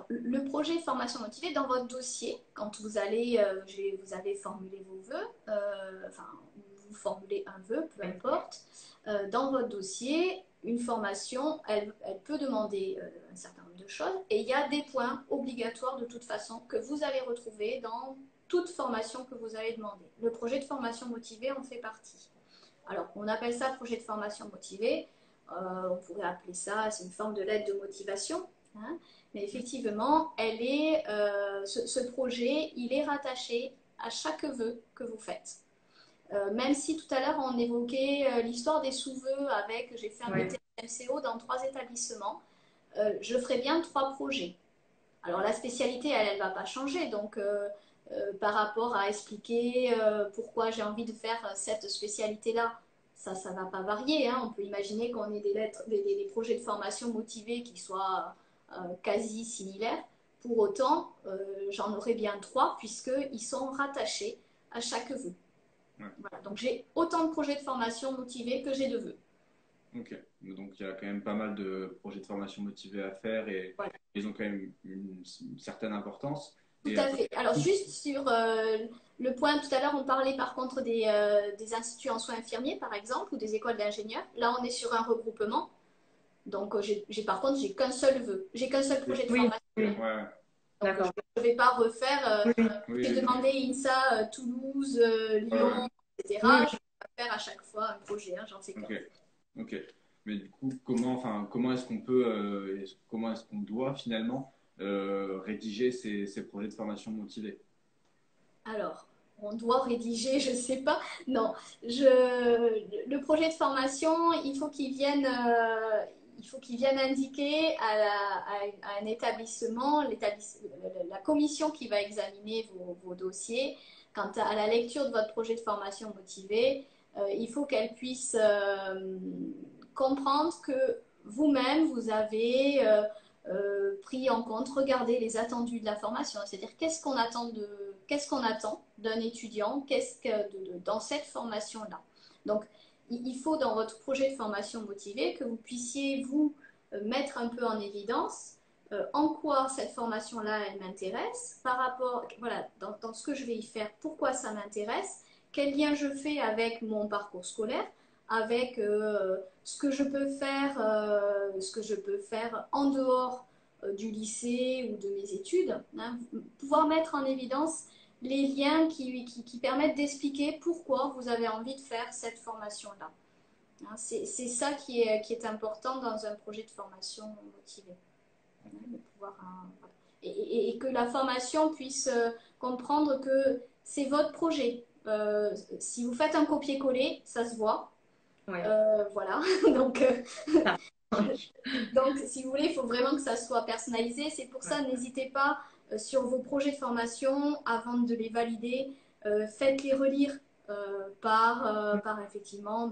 Le projet formation motivée, dans votre dossier, quand vous allez, vous avez formulé vos vœux, vous formulez un vœu, peu importe, dans votre dossier, une formation, elle peut demander un certain nombre de choses et il y a des points obligatoires de toute façon que vous allez retrouver dans toute formation que vous allez demander. Le projet de formation motivée en fait partie. Alors, on appelle ça projet de formation motivée. On pourrait appeler ça, c'est une forme de lettre de motivation. Hein, mais effectivement, ce projet, il est rattaché à chaque vœu que vous faites. Même si tout à l'heure, on évoquait l'histoire des sous-vœux avec, j'ai fait un BTS MCO dans 3 établissements, je ferai bien 3 projets. Alors, la spécialité, elle ne va pas changer. Donc, par rapport à expliquer pourquoi j'ai envie de faire cette spécialité-là, ça ne va pas varier. Hein. On peut imaginer qu'on ait des projets de formation motivés qui soient quasi similaires. Pour autant, j'en aurai bien 3 puisqu'ils sont rattachés à chaque vœu. Ouais. Voilà. Donc, j'ai autant de projets de formation motivés que j'ai de vœux. Ok, donc il y a quand même pas mal de projets de formation motivés à faire et ils ont quand même une certaine importance. Tout Et à fait. Alors, juste sur le point, tout à l'heure, on parlait par contre des instituts en soins infirmiers, par exemple, ou des écoles d'ingénieurs. Là, on est sur un regroupement. Donc, par contre, j'ai qu'un seul vœu. J'ai qu'un seul projet de Oui, formation. oui, ouais, Donc, d'accord. je ne vais pas refaire. Oui, oui, J'ai oui, demandé INSA, Toulouse, ouais, Lyon, ouais. oui, etc. oui. Je ne vais pas faire à chaque fois un projet, hein, j'en sais qu'un. Ok, ok. Mais du coup, comment est-ce qu'on peut, comment est-ce qu'on doit finalement rédiger ces projets de formation motivés? Alors, on doit rédiger, je ne sais pas. Non, le projet de formation, il faut qu'il vienne indiquer à un établissement, la commission qui va examiner vos dossiers. Quant à la lecture de votre projet de formation motivé, il faut qu'elle puisse comprendre que vous-même, vous avez pris en compte, regardé les attendus de la formation. C'est-à-dire qu'est-ce qu'on attend d'un étudiant dans cette formation-là. Donc, il faut dans votre projet de formation motivé que vous puissiez vous mettre un peu en évidence en quoi cette formation-là, elle m'intéresse, par rapport, voilà, dans ce que je vais y faire, pourquoi ça m'intéresse, quel lien je fais avec mon parcours scolaire, avec ce que je peux faire en dehors du lycée ou de mes études, hein, pouvoir mettre en évidence les liens qui permettent d'expliquer pourquoi vous avez envie de faire cette formation-là. Hein, c'est ça qui est important dans un projet de formation motivé. Hein, de pouvoir, voilà. Et que la formation puisse comprendre que c'est votre projet. Si vous faites un copier-coller, ça se voit. Ouais. Voilà, donc, Ça marche. donc si vous voulez, il faut vraiment que ça soit personnalisé. C'est pour ça, n'hésitez pas sur vos projets de formation, avant de les valider, faites-les relire par effectivement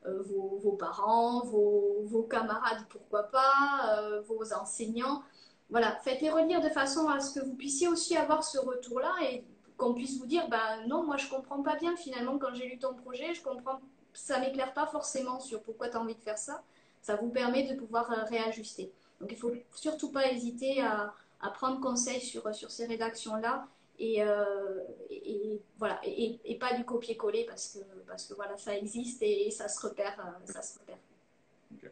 vos parents, vos camarades, pourquoi pas, vos enseignants. Voilà, faites-les relire de façon à ce que vous puissiez aussi avoir ce retour-là et qu'on puisse vous dire, non, moi je comprends pas bien finalement quand j'ai lu ton projet, je comprends ça m'éclaire pas forcément sur pourquoi tu as envie de faire ça. Ça vous permet de pouvoir réajuster. Donc il ne faut surtout pas hésiter à prendre conseil sur ces rédactions-là voilà, et pas du copier-coller parce que voilà, ça existe et ça se repère. Ça se repère. Ok.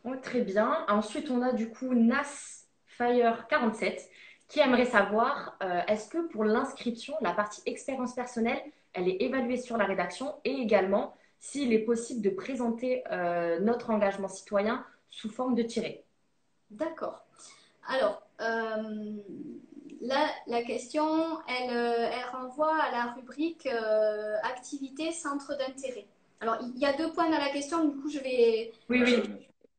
Oh, très bien. Ensuite, on a du coup Nas Fire 47 qui aimerait savoir est-ce que pour l'inscription, la partie expérience personnelle, elle est évaluée sur la rédaction et également s'il est possible de présenter notre engagement citoyen sous forme de tiré. D'accord. Alors, là, la question, elle renvoie à la rubrique activité centre d'intérêt. Alors, il y a deux points dans la question, du coup, je vais Oui, oui,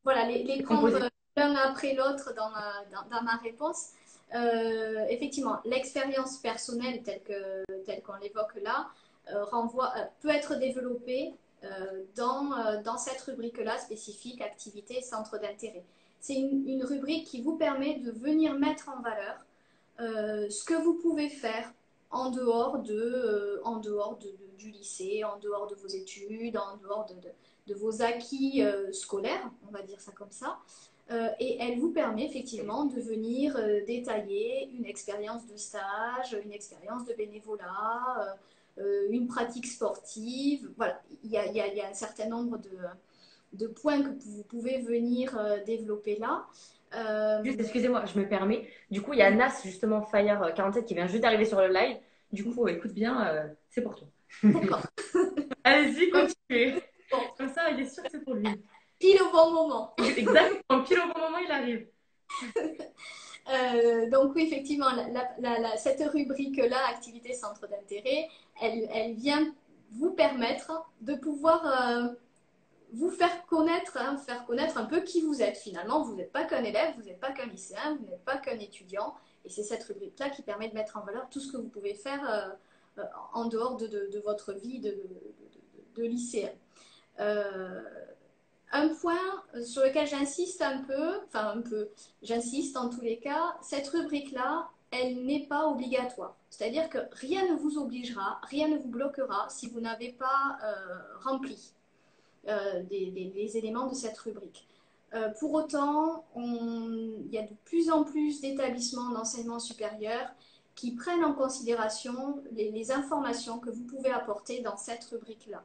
voilà, les prendre composé. l'un après l'autre dans ma réponse. Effectivement, l'expérience personnelle telle qu'on l'évoque là peut être développée dans cette rubrique-là spécifique activité centre d'intérêt. C'est une rubrique qui vous permet de venir mettre en valeur ce que vous pouvez faire du lycée, en dehors de vos études, en dehors de vos acquis scolaires, on va dire ça comme ça. Et elle vous permet effectivement de venir détailler une expérience de stage, une expérience de bénévolat, une pratique sportive. Voilà, il y a un certain nombre de points que vous pouvez venir développer là. Juste, excusez-moi, je me permets. Du coup, il y a Nas, justement, Fire 47 qui vient juste d'arriver sur le live. Du coup, écoute bien, c'est pour toi. D'accord. Allez-y, Donc, continuez. bon, Comme ça, il est sûr que c'est pour lui. pile au bon moment. Exactement, pile au bon moment, il arrive. Donc oui, effectivement, cette rubrique-là, activité centre d'intérêt, elle vient vous permettre de pouvoir vous faire connaître un peu qui vous êtes. Finalement, vous n'êtes pas qu'un élève, vous n'êtes pas qu'un lycéen, vous n'êtes pas qu'un étudiant. Et c'est cette rubrique-là qui permet de mettre en valeur tout ce que vous pouvez faire en dehors de votre vie de lycéen. Euh, un point sur lequel j'insiste j'insiste en tous les cas, cette rubrique-là, elle n'est pas obligatoire. C'est-à-dire que rien ne vous obligera, rien ne vous bloquera si vous n'avez pas rempli les éléments de cette rubrique. Pour autant, il y a de plus en plus d'établissements d'enseignement supérieur qui prennent en considération les informations que vous pouvez apporter dans cette rubrique-là.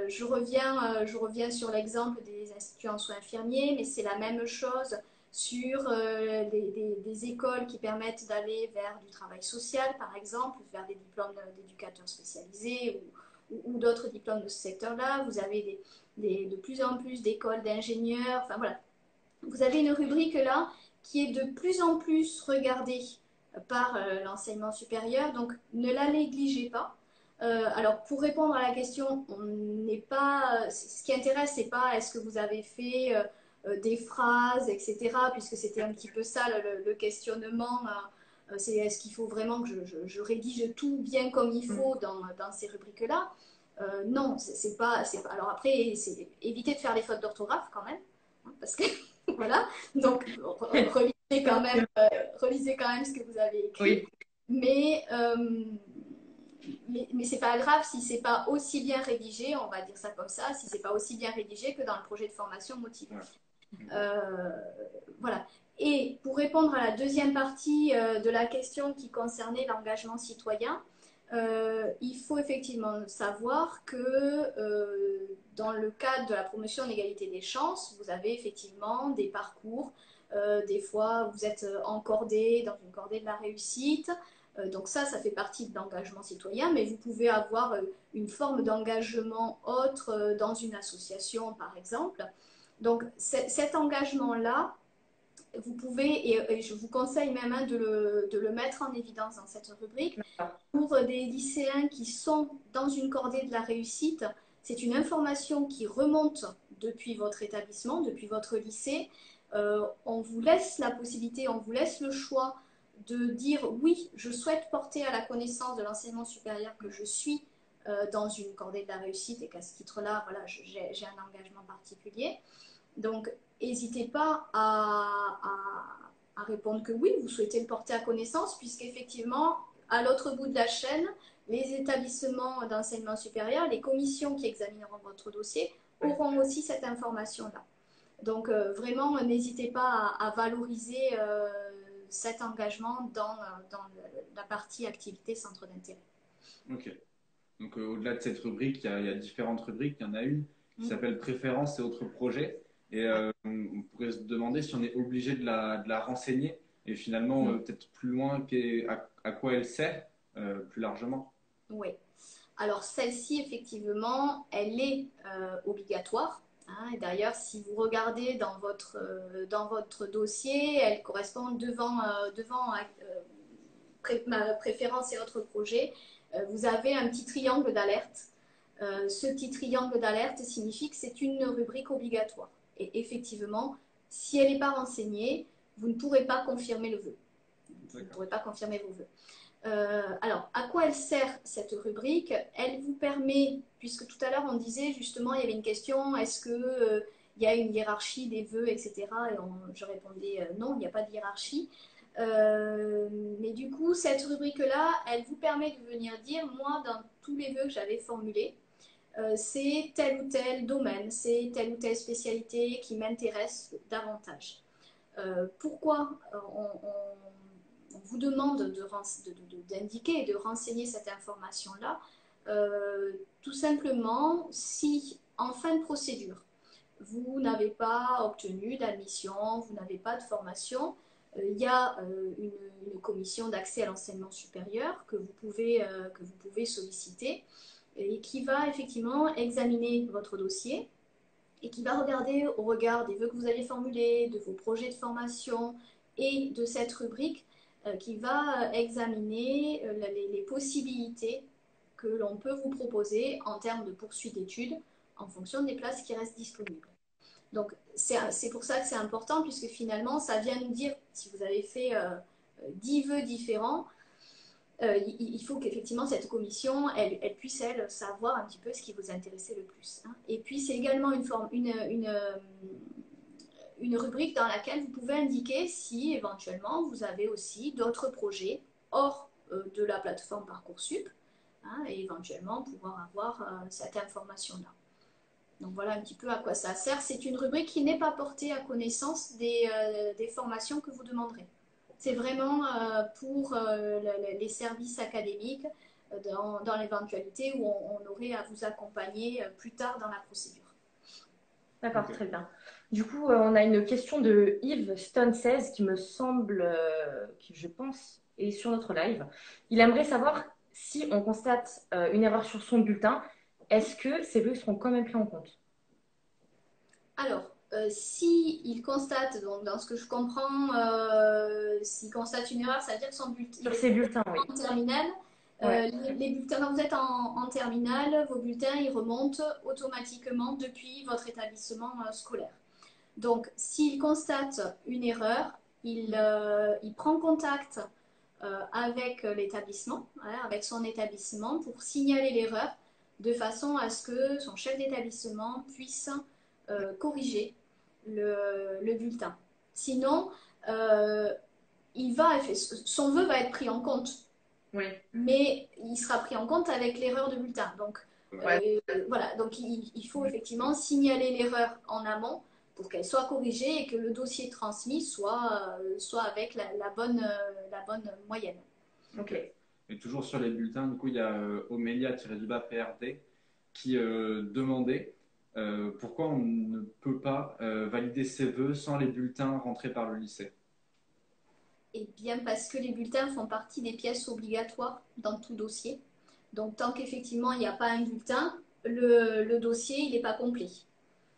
Je reviens sur l'exemple des instituts en soins infirmiers, mais c'est la même chose sur des écoles qui permettent d'aller vers du travail social, par exemple, vers des diplômes d'éducateurs spécialisés ou d'autres diplômes de ce secteur-là. Vous avez de plus en plus d'écoles d'ingénieurs. Enfin voilà, vous avez une rubrique là qui est de plus en plus regardée par l'enseignement supérieur, donc ne la négligez pas. Alors, pour répondre à la question, ce qui intéresse, c'est pas est-ce que vous avez fait des phrases, etc., puisque c'était un petit peu ça le questionnement. C'est est-ce qu'il faut vraiment que je rédige tout bien comme il faut dans ces rubriques-là. Non, c'est pas. Alors après, c'est éviter de faire des fautes d'orthographe quand même, hein, parce que voilà. Donc, relisez quand même ce que vous avez écrit. Oui. Mais c'est pas grave si c'est pas aussi bien rédigé, on va dire ça comme ça, si c'est pas aussi bien rédigé que dans le projet de formation motivé. Voilà. Et pour répondre à la deuxième partie de la question qui concernait l'engagement citoyen, il faut effectivement savoir que dans le cadre de la promotion de l'égalité des chances, vous avez effectivement des parcours. Des fois, vous êtes encordé dans une cordée de la réussite. Donc ça fait partie de l'engagement citoyen, mais vous pouvez avoir une forme d'engagement autre dans une association, par exemple. Donc cet engagement-là, vous pouvez, et je vous conseille même de le mettre en évidence dans cette rubrique, pour des lycéens qui sont dans une cordée de la réussite, c'est une information qui remonte depuis votre établissement, depuis votre lycée. On vous laisse la possibilité, on vous laisse le choix de dire oui, je souhaite porter à la connaissance de l'enseignement supérieur que je suis dans une cordée de la réussite et qu'à ce titre-là, voilà, j'ai un engagement particulier. Donc, n'hésitez pas à répondre que oui, vous souhaitez le porter à connaissance, puisqu'effectivement, à l'autre bout de la chaîne, les établissements d'enseignement supérieur, les commissions qui examineront votre dossier auront aussi cette information-là. Donc, vraiment, n'hésitez pas à valoriser cet engagement dans la partie activité centre d'intérêt. Ok. Donc, au-delà de cette rubrique, il y a différentes rubriques. Il y en a une qui s'appelle préférences et autres projets. Et on pourrait se demander si on est obligé de la renseigner et finalement peut-être plus loin à quoi elle sert plus largement. Oui. Alors celle-ci, effectivement, elle est obligatoire. Hein, et d'ailleurs, si vous regardez dans votre dossier, elle correspond devant ma préférence et autres projets. Vous avez un petit triangle d'alerte. Ce petit triangle d'alerte signifie que c'est une rubrique obligatoire. Et effectivement, si elle n'est pas renseignée, vous ne pourrez pas confirmer le vœu. Vous ne pourrez pas confirmer vos vœux. Alors, à quoi elle sert cette rubrique? Elle vous permet, puisque tout à l'heure on disait justement, il y avait une question, est-ce que il y a une hiérarchie des vœux, etc. Et je répondais non, il n'y a pas de hiérarchie. Mais du coup, cette rubrique-là, elle vous permet de venir dire, moi, dans tous les vœux que j'avais formulés, c'est tel ou tel domaine, c'est telle ou telle spécialité qui m'intéresse davantage. Pourquoi on vous demande d'indiquer et de renseigner cette information-là? Tout simplement, si en fin de procédure, vous n'avez pas obtenu d'admission, vous n'avez pas de formation, il y a une commission d'accès à l'enseignement supérieur que vous pouvez solliciter et qui va effectivement examiner votre dossier et qui va regarder au regard des vœux que vous avez formulés, de vos projets de formation et de cette rubrique, qui va examiner les possibilités que l'on peut vous proposer en termes de poursuite d'études en fonction des places qui restent disponibles. Donc, c'est pour ça que c'est important, puisque finalement, ça vient nous dire, si vous avez fait 10 vœux différents, il faut qu'effectivement cette commission, elle puisse, elle, savoir un petit peu ce qui vous intéressait le plus. Hein. Et puis, c'est également une rubrique dans laquelle vous pouvez indiquer si, éventuellement, vous avez aussi d'autres projets hors de la plateforme Parcoursup, hein, et éventuellement pouvoir avoir cette information-là. Donc voilà un petit peu à quoi ça sert. C'est une rubrique qui n'est pas portée à connaissance des formations que vous demanderez. C'est vraiment pour les services académiques dans l'éventualité où on aurait à vous accompagner plus tard dans la procédure. D'accord, très bien. Du coup, on a une question de Yves Stone 16 qui me semble, qui je pense, est sur notre live. Il aimerait savoir si on constate une erreur sur son bulletin, est-ce que ces vœux seront quand même pris en compte? Alors, si il constate, donc dans ce que je comprends, s'il constate une erreur, ça veut dire que son bulletin Sur ces bulletins, oui. en terminale. Ouais. Les bulletins, quand vous êtes en terminale, vos bulletins ils remontent automatiquement depuis votre établissement scolaire. Donc, s'il constate une erreur, il prend contact avec l'établissement, voilà, avec son établissement, pour signaler l'erreur de façon à ce que son chef d'établissement puisse corriger le bulletin. Sinon, son vœu va être pris en compte. Oui. Mais il sera pris en compte avec l'erreur de bulletin. Donc, Ouais. voilà, donc il faut effectivement signaler l'erreur en amont pour qu'elle soit corrigée et que le dossier transmis soit avec la bonne moyenne. Ok. Et toujours sur les bulletins, du coup, il y a Omélia-PRD qui demandait pourquoi on ne peut pas valider ses vœux sans les bulletins rentrés par le lycée. Eh bien, parce que les bulletins font partie des pièces obligatoires dans tout dossier. Donc, tant qu'effectivement, il n'y a pas un bulletin, le dossier, il n'est pas complet.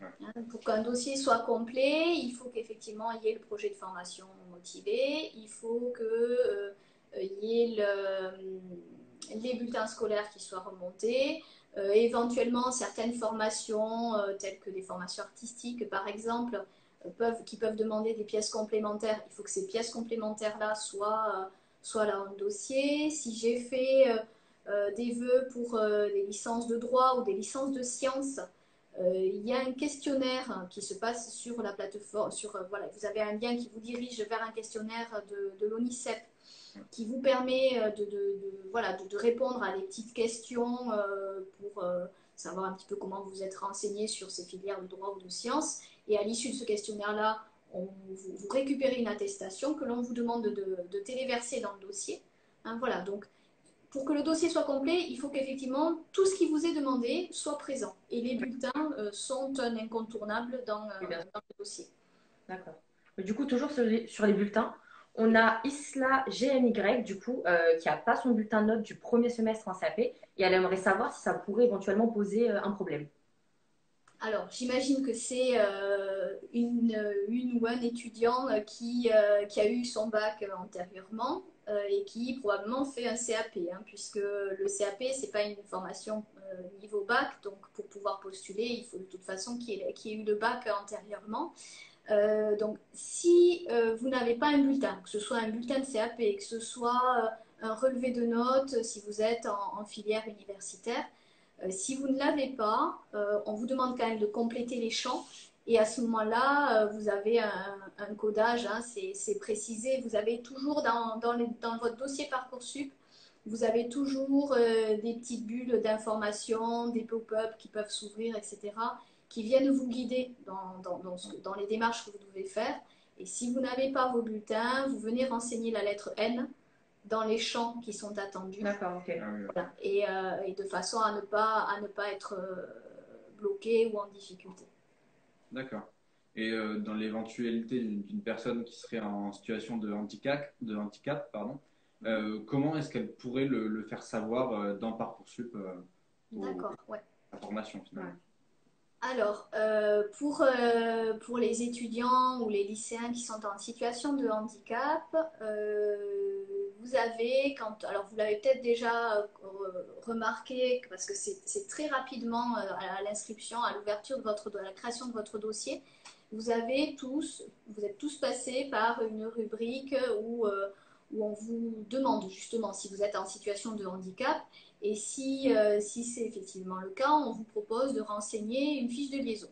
Ouais. Pour qu'un dossier soit complet, il faut qu'effectivement, il y ait le projet de formation motivé, il faut qu'il y ait les bulletins scolaires qui soient remontés, éventuellement certaines formations, telles que des formations artistiques, par exemple, qui peuvent demander des pièces complémentaires. Il faut que ces pièces complémentaires-là soient là dans le dossier. Si j'ai fait des vœux pour des licences de droit ou des licences de sciences, il y a un questionnaire qui se passe sur la plateforme. Voilà, vous avez un lien qui vous dirige vers un questionnaire de l'ONICEP qui vous permet de répondre à des petites questions pour savoir un petit peu comment vous êtes renseigné sur ces filières de droit ou de sciences. Et à l'issue de ce questionnaire-là, vous récupérez une attestation que l'on vous demande de téléverser dans le dossier. Hein, voilà, donc pour que le dossier soit complet, il faut qu'effectivement tout ce qui vous est demandé soit présent. Et les bulletins sont un incontournable dans le dossier. D'accord. Du coup, toujours sur les bulletins, on a Isla GNY, du coup, qui n'a pas son bulletin de notes du premier semestre en CAP, et elle aimerait savoir si ça pourrait éventuellement poser un problème. Alors, j'imagine que c'est une ou un étudiant qui a eu son bac antérieurement et qui probablement fait un CAP, hein, puisque le CAP, ce n'est pas une formation niveau bac, donc pour pouvoir postuler, il faut de toute façon qu'il ait eu le bac antérieurement. Donc, si vous n'avez pas un bulletin, que ce soit un bulletin de CAP, que ce soit un relevé de notes, si vous êtes en filière universitaire, si vous ne l'avez pas, on vous demande quand même de compléter les champs. Et à ce moment-là, vous avez un codage, hein, c'est précisé. Vous avez toujours dans votre dossier Parcoursup, vous avez toujours des petites bulles d'information, des pop-up qui peuvent s'ouvrir, etc., qui viennent vous guider dans les démarches que vous devez faire. Et si vous n'avez pas vos bulletins, vous venez renseigner la lettre N dans les champs qui sont attendus. D'accord, ok. Voilà. Et de façon à ne pas être bloqué ou en difficulté. D'accord. Et dans l'éventualité d'une personne qui serait en situation de handicap, pardon, comment est-ce qu'elle pourrait le faire savoir dans Parcoursup D'accord, ouais. la formation finalement? Ouais. Alors, pour les étudiants ou les lycéens qui sont en situation de handicap, vous avez, alors vous l'avez peut-être déjà remarqué, parce que c'est très rapidement à l'inscription, à l'ouverture de la création de votre dossier, vous êtes tous passés par une rubrique où on vous demande justement si vous êtes en situation de handicap. Et si c'est effectivement le cas, on vous propose de renseigner une fiche de liaison.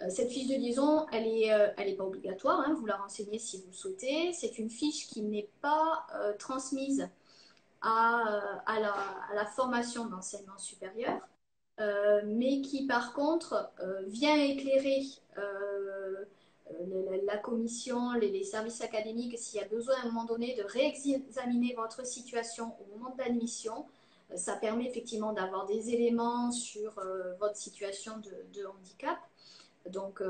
Cette fiche de liaison, elle est pas obligatoire, hein, vous la renseignez si vous le souhaitez. C'est une fiche qui n'est pas transmise à la formation d'enseignement supérieur, mais qui par contre vient éclairer la commission, les services académiques, s'il y a besoin à un moment donné de réexaminer votre situation au moment de l'admission. Ça permet effectivement d'avoir des éléments sur votre situation de handicap. Donc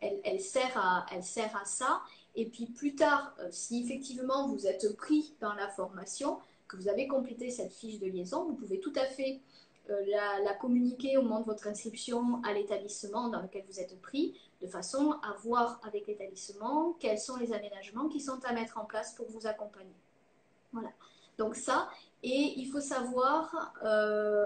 elle sert à ça. Et puis plus tard, si effectivement vous êtes pris dans la formation, que vous avez complété cette fiche de liaison, vous pouvez tout à fait la communiquer au moment de votre inscription à l'établissement dans lequel vous êtes pris, de façon à voir avec l'établissement quels sont les aménagements qui sont à mettre en place pour vous accompagner. Voilà. Donc ça, et il faut savoir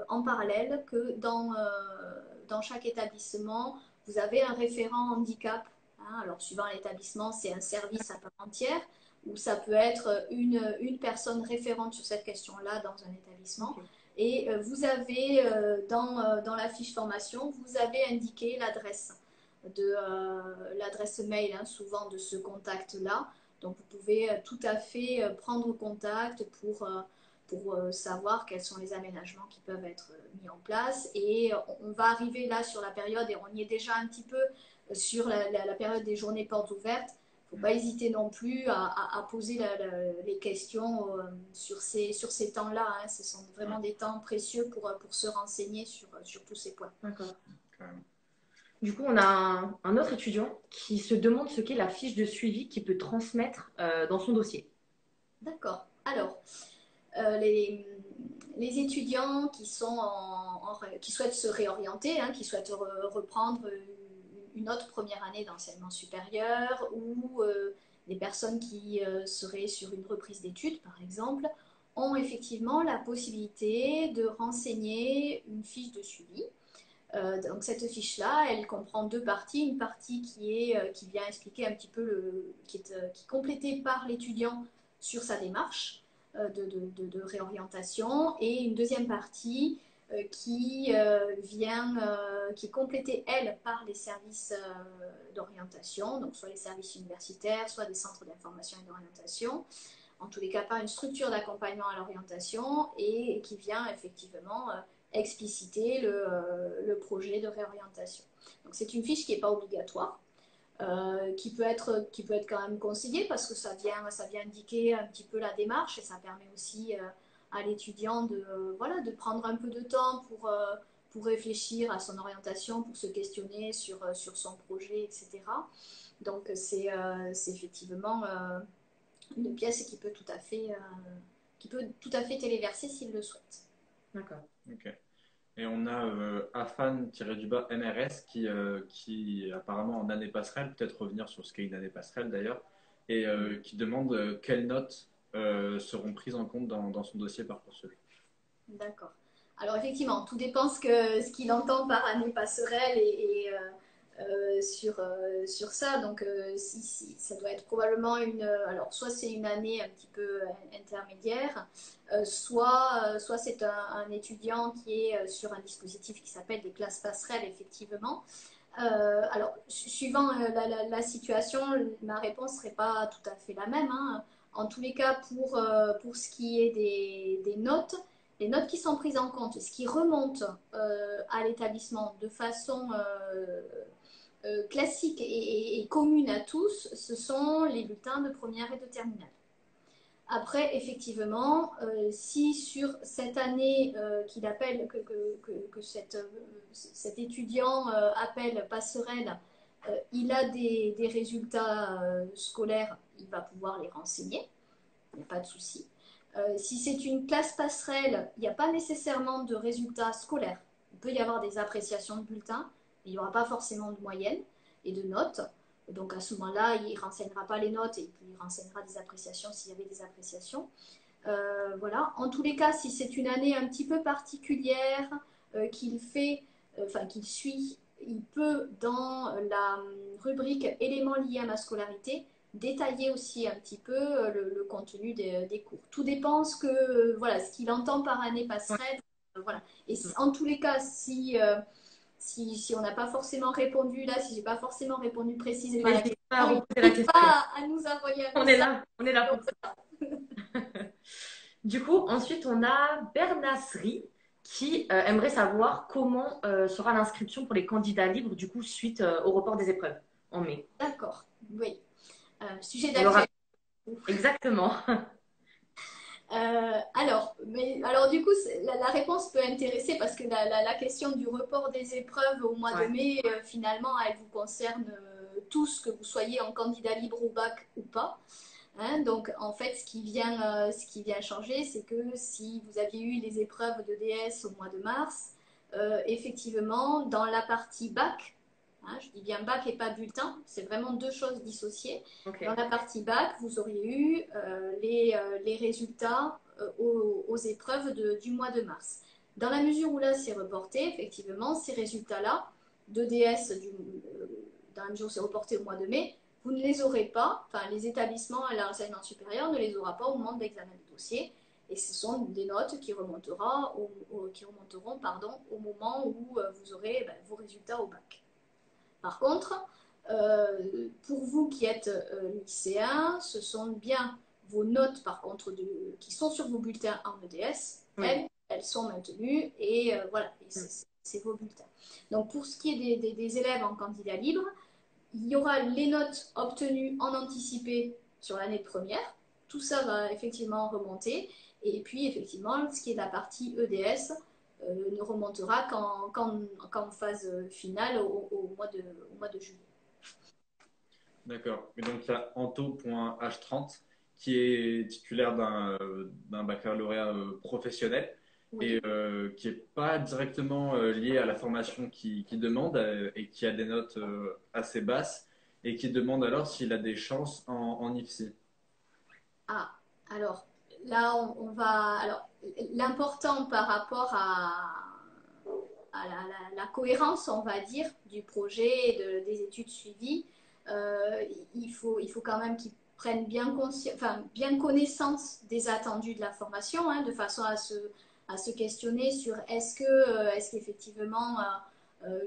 en parallèle que dans chaque établissement, vous avez un référent handicap. Hein. Alors suivant l'établissement, c'est un service à part entière, ou ça peut être une personne référente sur cette question-là dans un établissement. Okay. Et vous avez dans la fiche formation, vous avez indiqué l'adresse mail, hein, souvent de ce contact-là. Donc vous pouvez tout à fait prendre contact pour savoir quels sont les aménagements qui peuvent être mis en place. Et on va arriver là sur la période, et on y est déjà un petit peu sur la période des journées portes ouvertes. Il ne faut pas hésiter non plus à poser les questions sur ces temps-là. Hein. Ce sont vraiment des temps précieux pour se renseigner sur tous ces points. D'accord. Du coup, on a un autre étudiant qui se demande ce qu'est la fiche de suivi qu'il peut transmettre dans son dossier. D'accord. Alors, les étudiants qui souhaitent se réorienter, hein, qui souhaitent reprendre une autre première année d'enseignement supérieur, ou les personnes qui seraient sur une reprise d'études, par exemple, ont effectivement la possibilité de renseigner une fiche de suivi. Donc cette fiche-là, elle comprend deux parties. Une partie qui vient expliquer un petit peu, qui est complétée par l'étudiant sur sa démarche de réorientation, et une deuxième partie qui est complétée, elle, par les services d'orientation, donc soit les services universitaires, soit des centres d'information et d'orientation, en tous les cas par une structure d'accompagnement à l'orientation, et qui vient effectivement expliciter le projet de réorientation. Donc c'est une fiche qui n'est pas obligatoire, qui peut être quand même conseillée, parce que ça vient indiquer un petit peu la démarche, et ça permet aussi à l'étudiant de prendre un peu de temps pour réfléchir à son orientation, pour se questionner sur son projet, etc. Donc c'est effectivement une pièce qui peut tout à fait téléverser s'il le souhaite. D'accord. Ok. Et on a Afan-MRS qui apparemment en année passerelle, peut-être revenir sur ce qu'est une année passerelle d'ailleurs, et qui demande quelles notes seront prises en compte dans son dossier Parcoursup. D'accord. Alors effectivement, tout dépend ce qu'il entend par année passerelle et sur ça. Donc si ça doit être probablement alors soit c'est une année un petit peu intermédiaire, soit c'est un étudiant qui est sur un dispositif qui s'appelle des classes passerelles, effectivement. Alors suivant la situation, ma réponse ne serait pas tout à fait la même, hein. En tous les cas, pour ce qui est des notes, les notes qui sont prises en compte, ce qui remonte à l'établissement de façon classique et commune à tous, ce sont les bulletins de première et de terminale. Après, effectivement, si sur cette année qu'il appelle, que cet étudiant appelle passerelle, il a des résultats scolaires, il va pouvoir les renseigner, il n'y a pas de souci. Si c'est une classe passerelle, il n'y a pas nécessairement de résultats scolaires. Il peut y avoir des appréciations de bulletins, mais il n'y aura pas forcément de moyenne et de notes. Donc à ce moment-là, il ne renseignera pas les notes, et puis il renseignera des appréciations s'il y avait des appréciations. Voilà. En tous les cas, si c'est une année un petit peu particulière qu'il suit, il peut, dans la rubrique éléments liés à ma scolarité, détailler aussi un petit peu le contenu des cours. Tout dépend ce qu'il entend par année passerelle. Voilà. Et en tous les cas, si on n'a pas forcément répondu là, si j'ai pas forcément répondu précisément à la question, n'hésitez pas à nous envoyer un message. On est là pour ça. Du coup, ensuite, on a Bernasri qui aimerait savoir comment sera l'inscription pour les candidats libres, du coup, suite au report des épreuves. en mai. D'accord, oui. Sujet On aura... d'actualité. Exactement. Alors du coup, la réponse peut intéresser parce que la question du report des épreuves au mois de Ouais. mai, finalement, elle vous concerne tous, que vous soyez en candidat libre au bac ou pas. Hein. Donc, en fait, ce qui vient changer, c'est que si vous aviez eu les épreuves de DS au mois de mars, effectivement, dans la partie bac, hein, je dis bien bac et pas bulletin, c'est vraiment deux choses dissociées. Ok. Dans la partie bac, vous auriez eu les résultats aux épreuves du mois de mars. Dans la mesure où là, c'est reporté, effectivement, ces résultats-là, de DS, dans la mesure où c'est reporté au mois de mai, vous ne les aurez pas, enfin les établissements et l'enseignement supérieur ne les aura pas au moment de l'examen du dossier. Et ce sont des notes qui remonteront, au moment où vous aurez vos résultats au bac. Par contre, pour vous qui êtes lycéens, ce sont bien vos notes, par contre, qui sont sur vos bulletins en EDS. Oui. Elles sont maintenues et voilà, c'est vos bulletins. Donc, pour ce qui est des élèves en candidat libre, il y aura les notes obtenues en anticipé sur l'année de première. Tout ça va effectivement remonter. Et puis, effectivement, ce qui est de la partie EDS ne remontera qu'en phase finale au mois de juillet. D'accord. Et donc, il y a Anto.h30 qui est titulaire d'un baccalauréat professionnel Oui. et qui n'est pas directement lié à la formation qu'il demande et qui a des notes assez basses et qui demande alors s'il a des chances en IFSI. Ah, alors là, on va. Alors, l'important par rapport à la cohérence, on va dire, du projet et des études suivies, il faut quand même qu'ils prennent bien connaissance des attendus de la formation, hein, de façon à se questionner sur est-ce qu'effectivement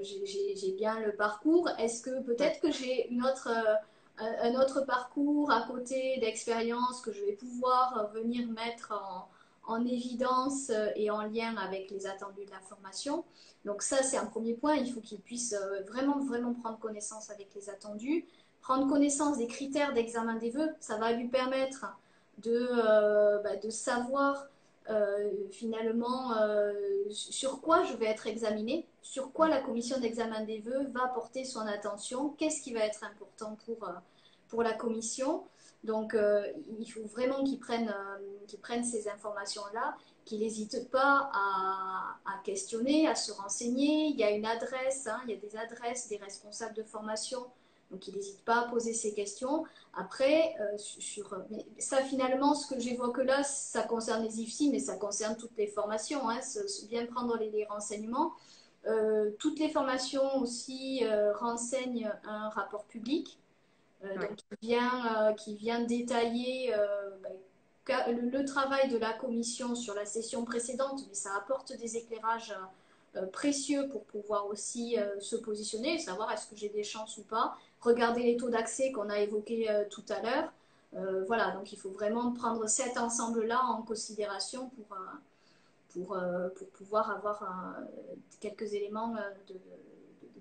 j'ai bien le parcours, est-ce que peut-être que j'ai un autre parcours à côté d'expérience que je vais pouvoir venir mettre en évidence et en lien avec les attendus de la formation. Donc ça, c'est un premier point. Il faut qu'il puisse vraiment, vraiment prendre connaissance avec les attendus, prendre connaissance des critères d'examen des vœux. Ça va lui permettre de savoir finalement sur quoi je vais être examiné, sur quoi la commission d'examen des vœux va porter son attention, qu'est-ce qui va être important pour la commission. Donc il faut vraiment qu'ils prennent ces informations-là, qu'ils n'hésitent pas à questionner, à se renseigner. Il y a une adresse, hein, il y a des adresses des responsables de formation, donc ils n'hésitent pas à poser ces questions. Après, mais ça finalement, ce que j'évoque là, ça concerne les IFSI, mais ça concerne toutes les formations, hein, bien prendre les renseignements. Toutes les formations aussi renseignent un rapport public, donc qui vient détailler le travail de la commission sur la session précédente, mais ça apporte des éclairages précieux pour pouvoir aussi se positionner, savoir est-ce que j'ai des chances ou pas, regarder les taux d'accès qu'on a évoqués tout à l'heure. Voilà, donc il faut vraiment prendre cet ensemble-là en considération pour pouvoir avoir quelques éléments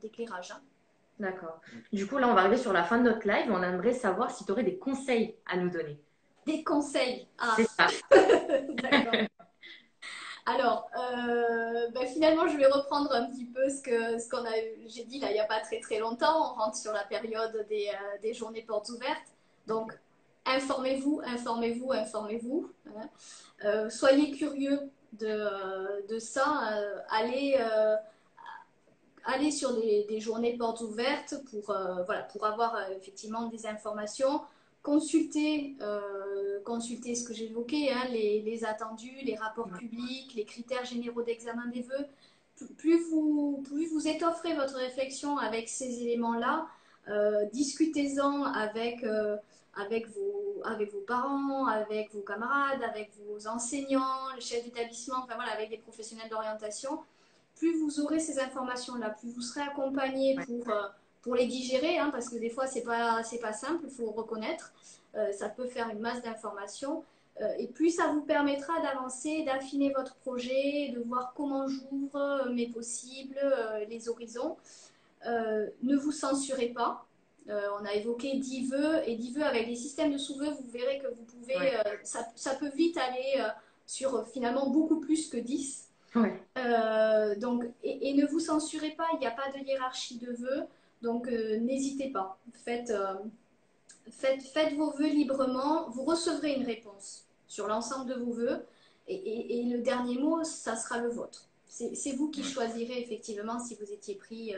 d'éclairage. Hein. D'accord. Du coup, là, on va arriver sur la fin de notre live. On aimerait savoir si tu aurais des conseils à nous donner. Des conseils. Ah, C'est ça. d'accord. Alors, finalement, je vais reprendre un petit peu j'ai dit là il n'y a pas très très longtemps. On rentre sur la période des journées portes ouvertes. Donc, informez-vous, informez-vous, informez-vous. Hein. Soyez curieux de ça. Allez sur des journées portes ouvertes pour avoir effectivement des informations. Consultez ce que j'évoquais, hein, les attendus, les rapports publics, les critères généraux d'examen des vœux. Plus vous étofferez votre réflexion avec ces éléments-là, discutez-en avec vos parents, avec vos camarades, avec vos enseignants, les chefs d'établissement, enfin voilà, avec des professionnels d'orientation. Plus vous aurez ces informations-là, plus vous serez accompagné pour les digérer, hein, parce que des fois, c'est pas simple, il faut reconnaître. Ça peut faire une masse d'informations. Et plus ça vous permettra d'avancer, d'affiner votre projet, de voir comment j'ouvre mes possibles, les horizons. Ne vous censurez pas. On a évoqué 10 vœux, et 10 vœux avec des systèmes de sous-vœux, vous verrez que vous pouvez, Ouais. ça peut vite aller sur finalement beaucoup plus que 10. Ouais. Donc, et ne vous censurez pas, il n'y a pas de hiérarchie de vœux, donc n'hésitez pas. Faites vos vœux librement, vous recevrez une réponse sur l'ensemble de vos vœux, et le dernier mot, ça sera le vôtre. C'est vous qui choisirez effectivement si vous étiez pris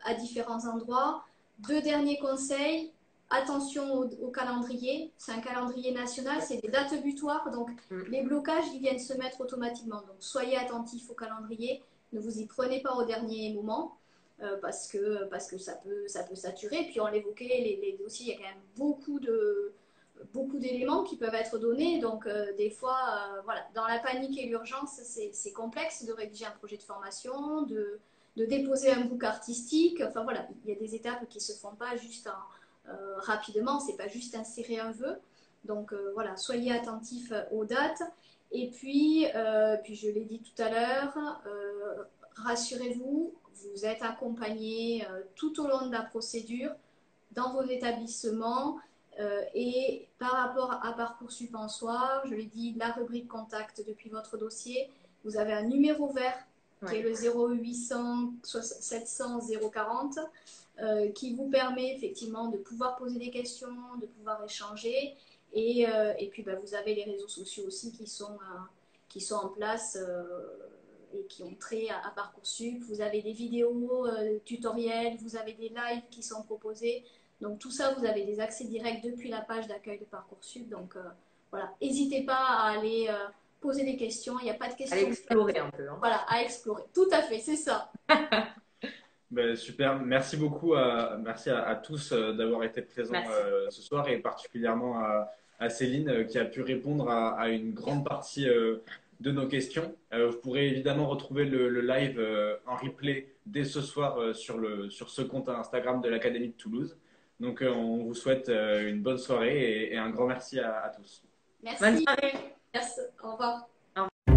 à différents endroits. 2 derniers conseils. Attention au calendrier, c'est un calendrier national, c'est des dates butoirs, donc les blocages ils viennent se mettre automatiquement. Donc soyez attentifs au calendrier, ne vous y prenez pas au dernier moment parce que ça peut saturer. Puis on l'évoquait, les dossiers, il y a quand même beaucoup d'éléments qui peuvent être donnés. Donc des fois, voilà, dans la panique et l'urgence, c'est complexe de rédiger un projet de formation, de déposer un book artistique. Enfin voilà, il y a des étapes qui ne se font pas juste rapidement, c'est pas juste insérer un vœu. Donc voilà, soyez attentifs aux dates. Et puis je l'ai dit tout à l'heure, rassurez-vous, vous êtes accompagné tout au long de la procédure dans vos établissements. Et par rapport à Parcoursup en soi, je l'ai dit, la rubrique contact depuis votre dossier, vous avez un numéro vert qui est le 0800 700 040 qui vous permet effectivement de pouvoir poser des questions, de pouvoir échanger. Et puis vous avez les réseaux sociaux aussi qui sont en place et qui ont trait à Parcoursup. Vous avez des vidéos tutoriels, vous avez des lives qui sont proposés. Donc tout ça, vous avez des accès directs depuis la page d'accueil de Parcoursup. Donc voilà, n'hésitez pas à aller poser des questions. Il n'y a pas de questions. À explorer un peu. Hein. Voilà, à explorer. Tout à fait, c'est ça. Ben, super, merci beaucoup merci à tous d'avoir été présents ce soir et particulièrement à Céline qui a pu répondre à une grande partie de nos questions. Vous pourrez évidemment retrouver le live en replay dès ce soir sur ce compte Instagram de l'Académie de Toulouse. Donc on vous souhaite une bonne soirée et un grand merci à tous. Merci. Bonne soirée. Merci. Au revoir. Au revoir.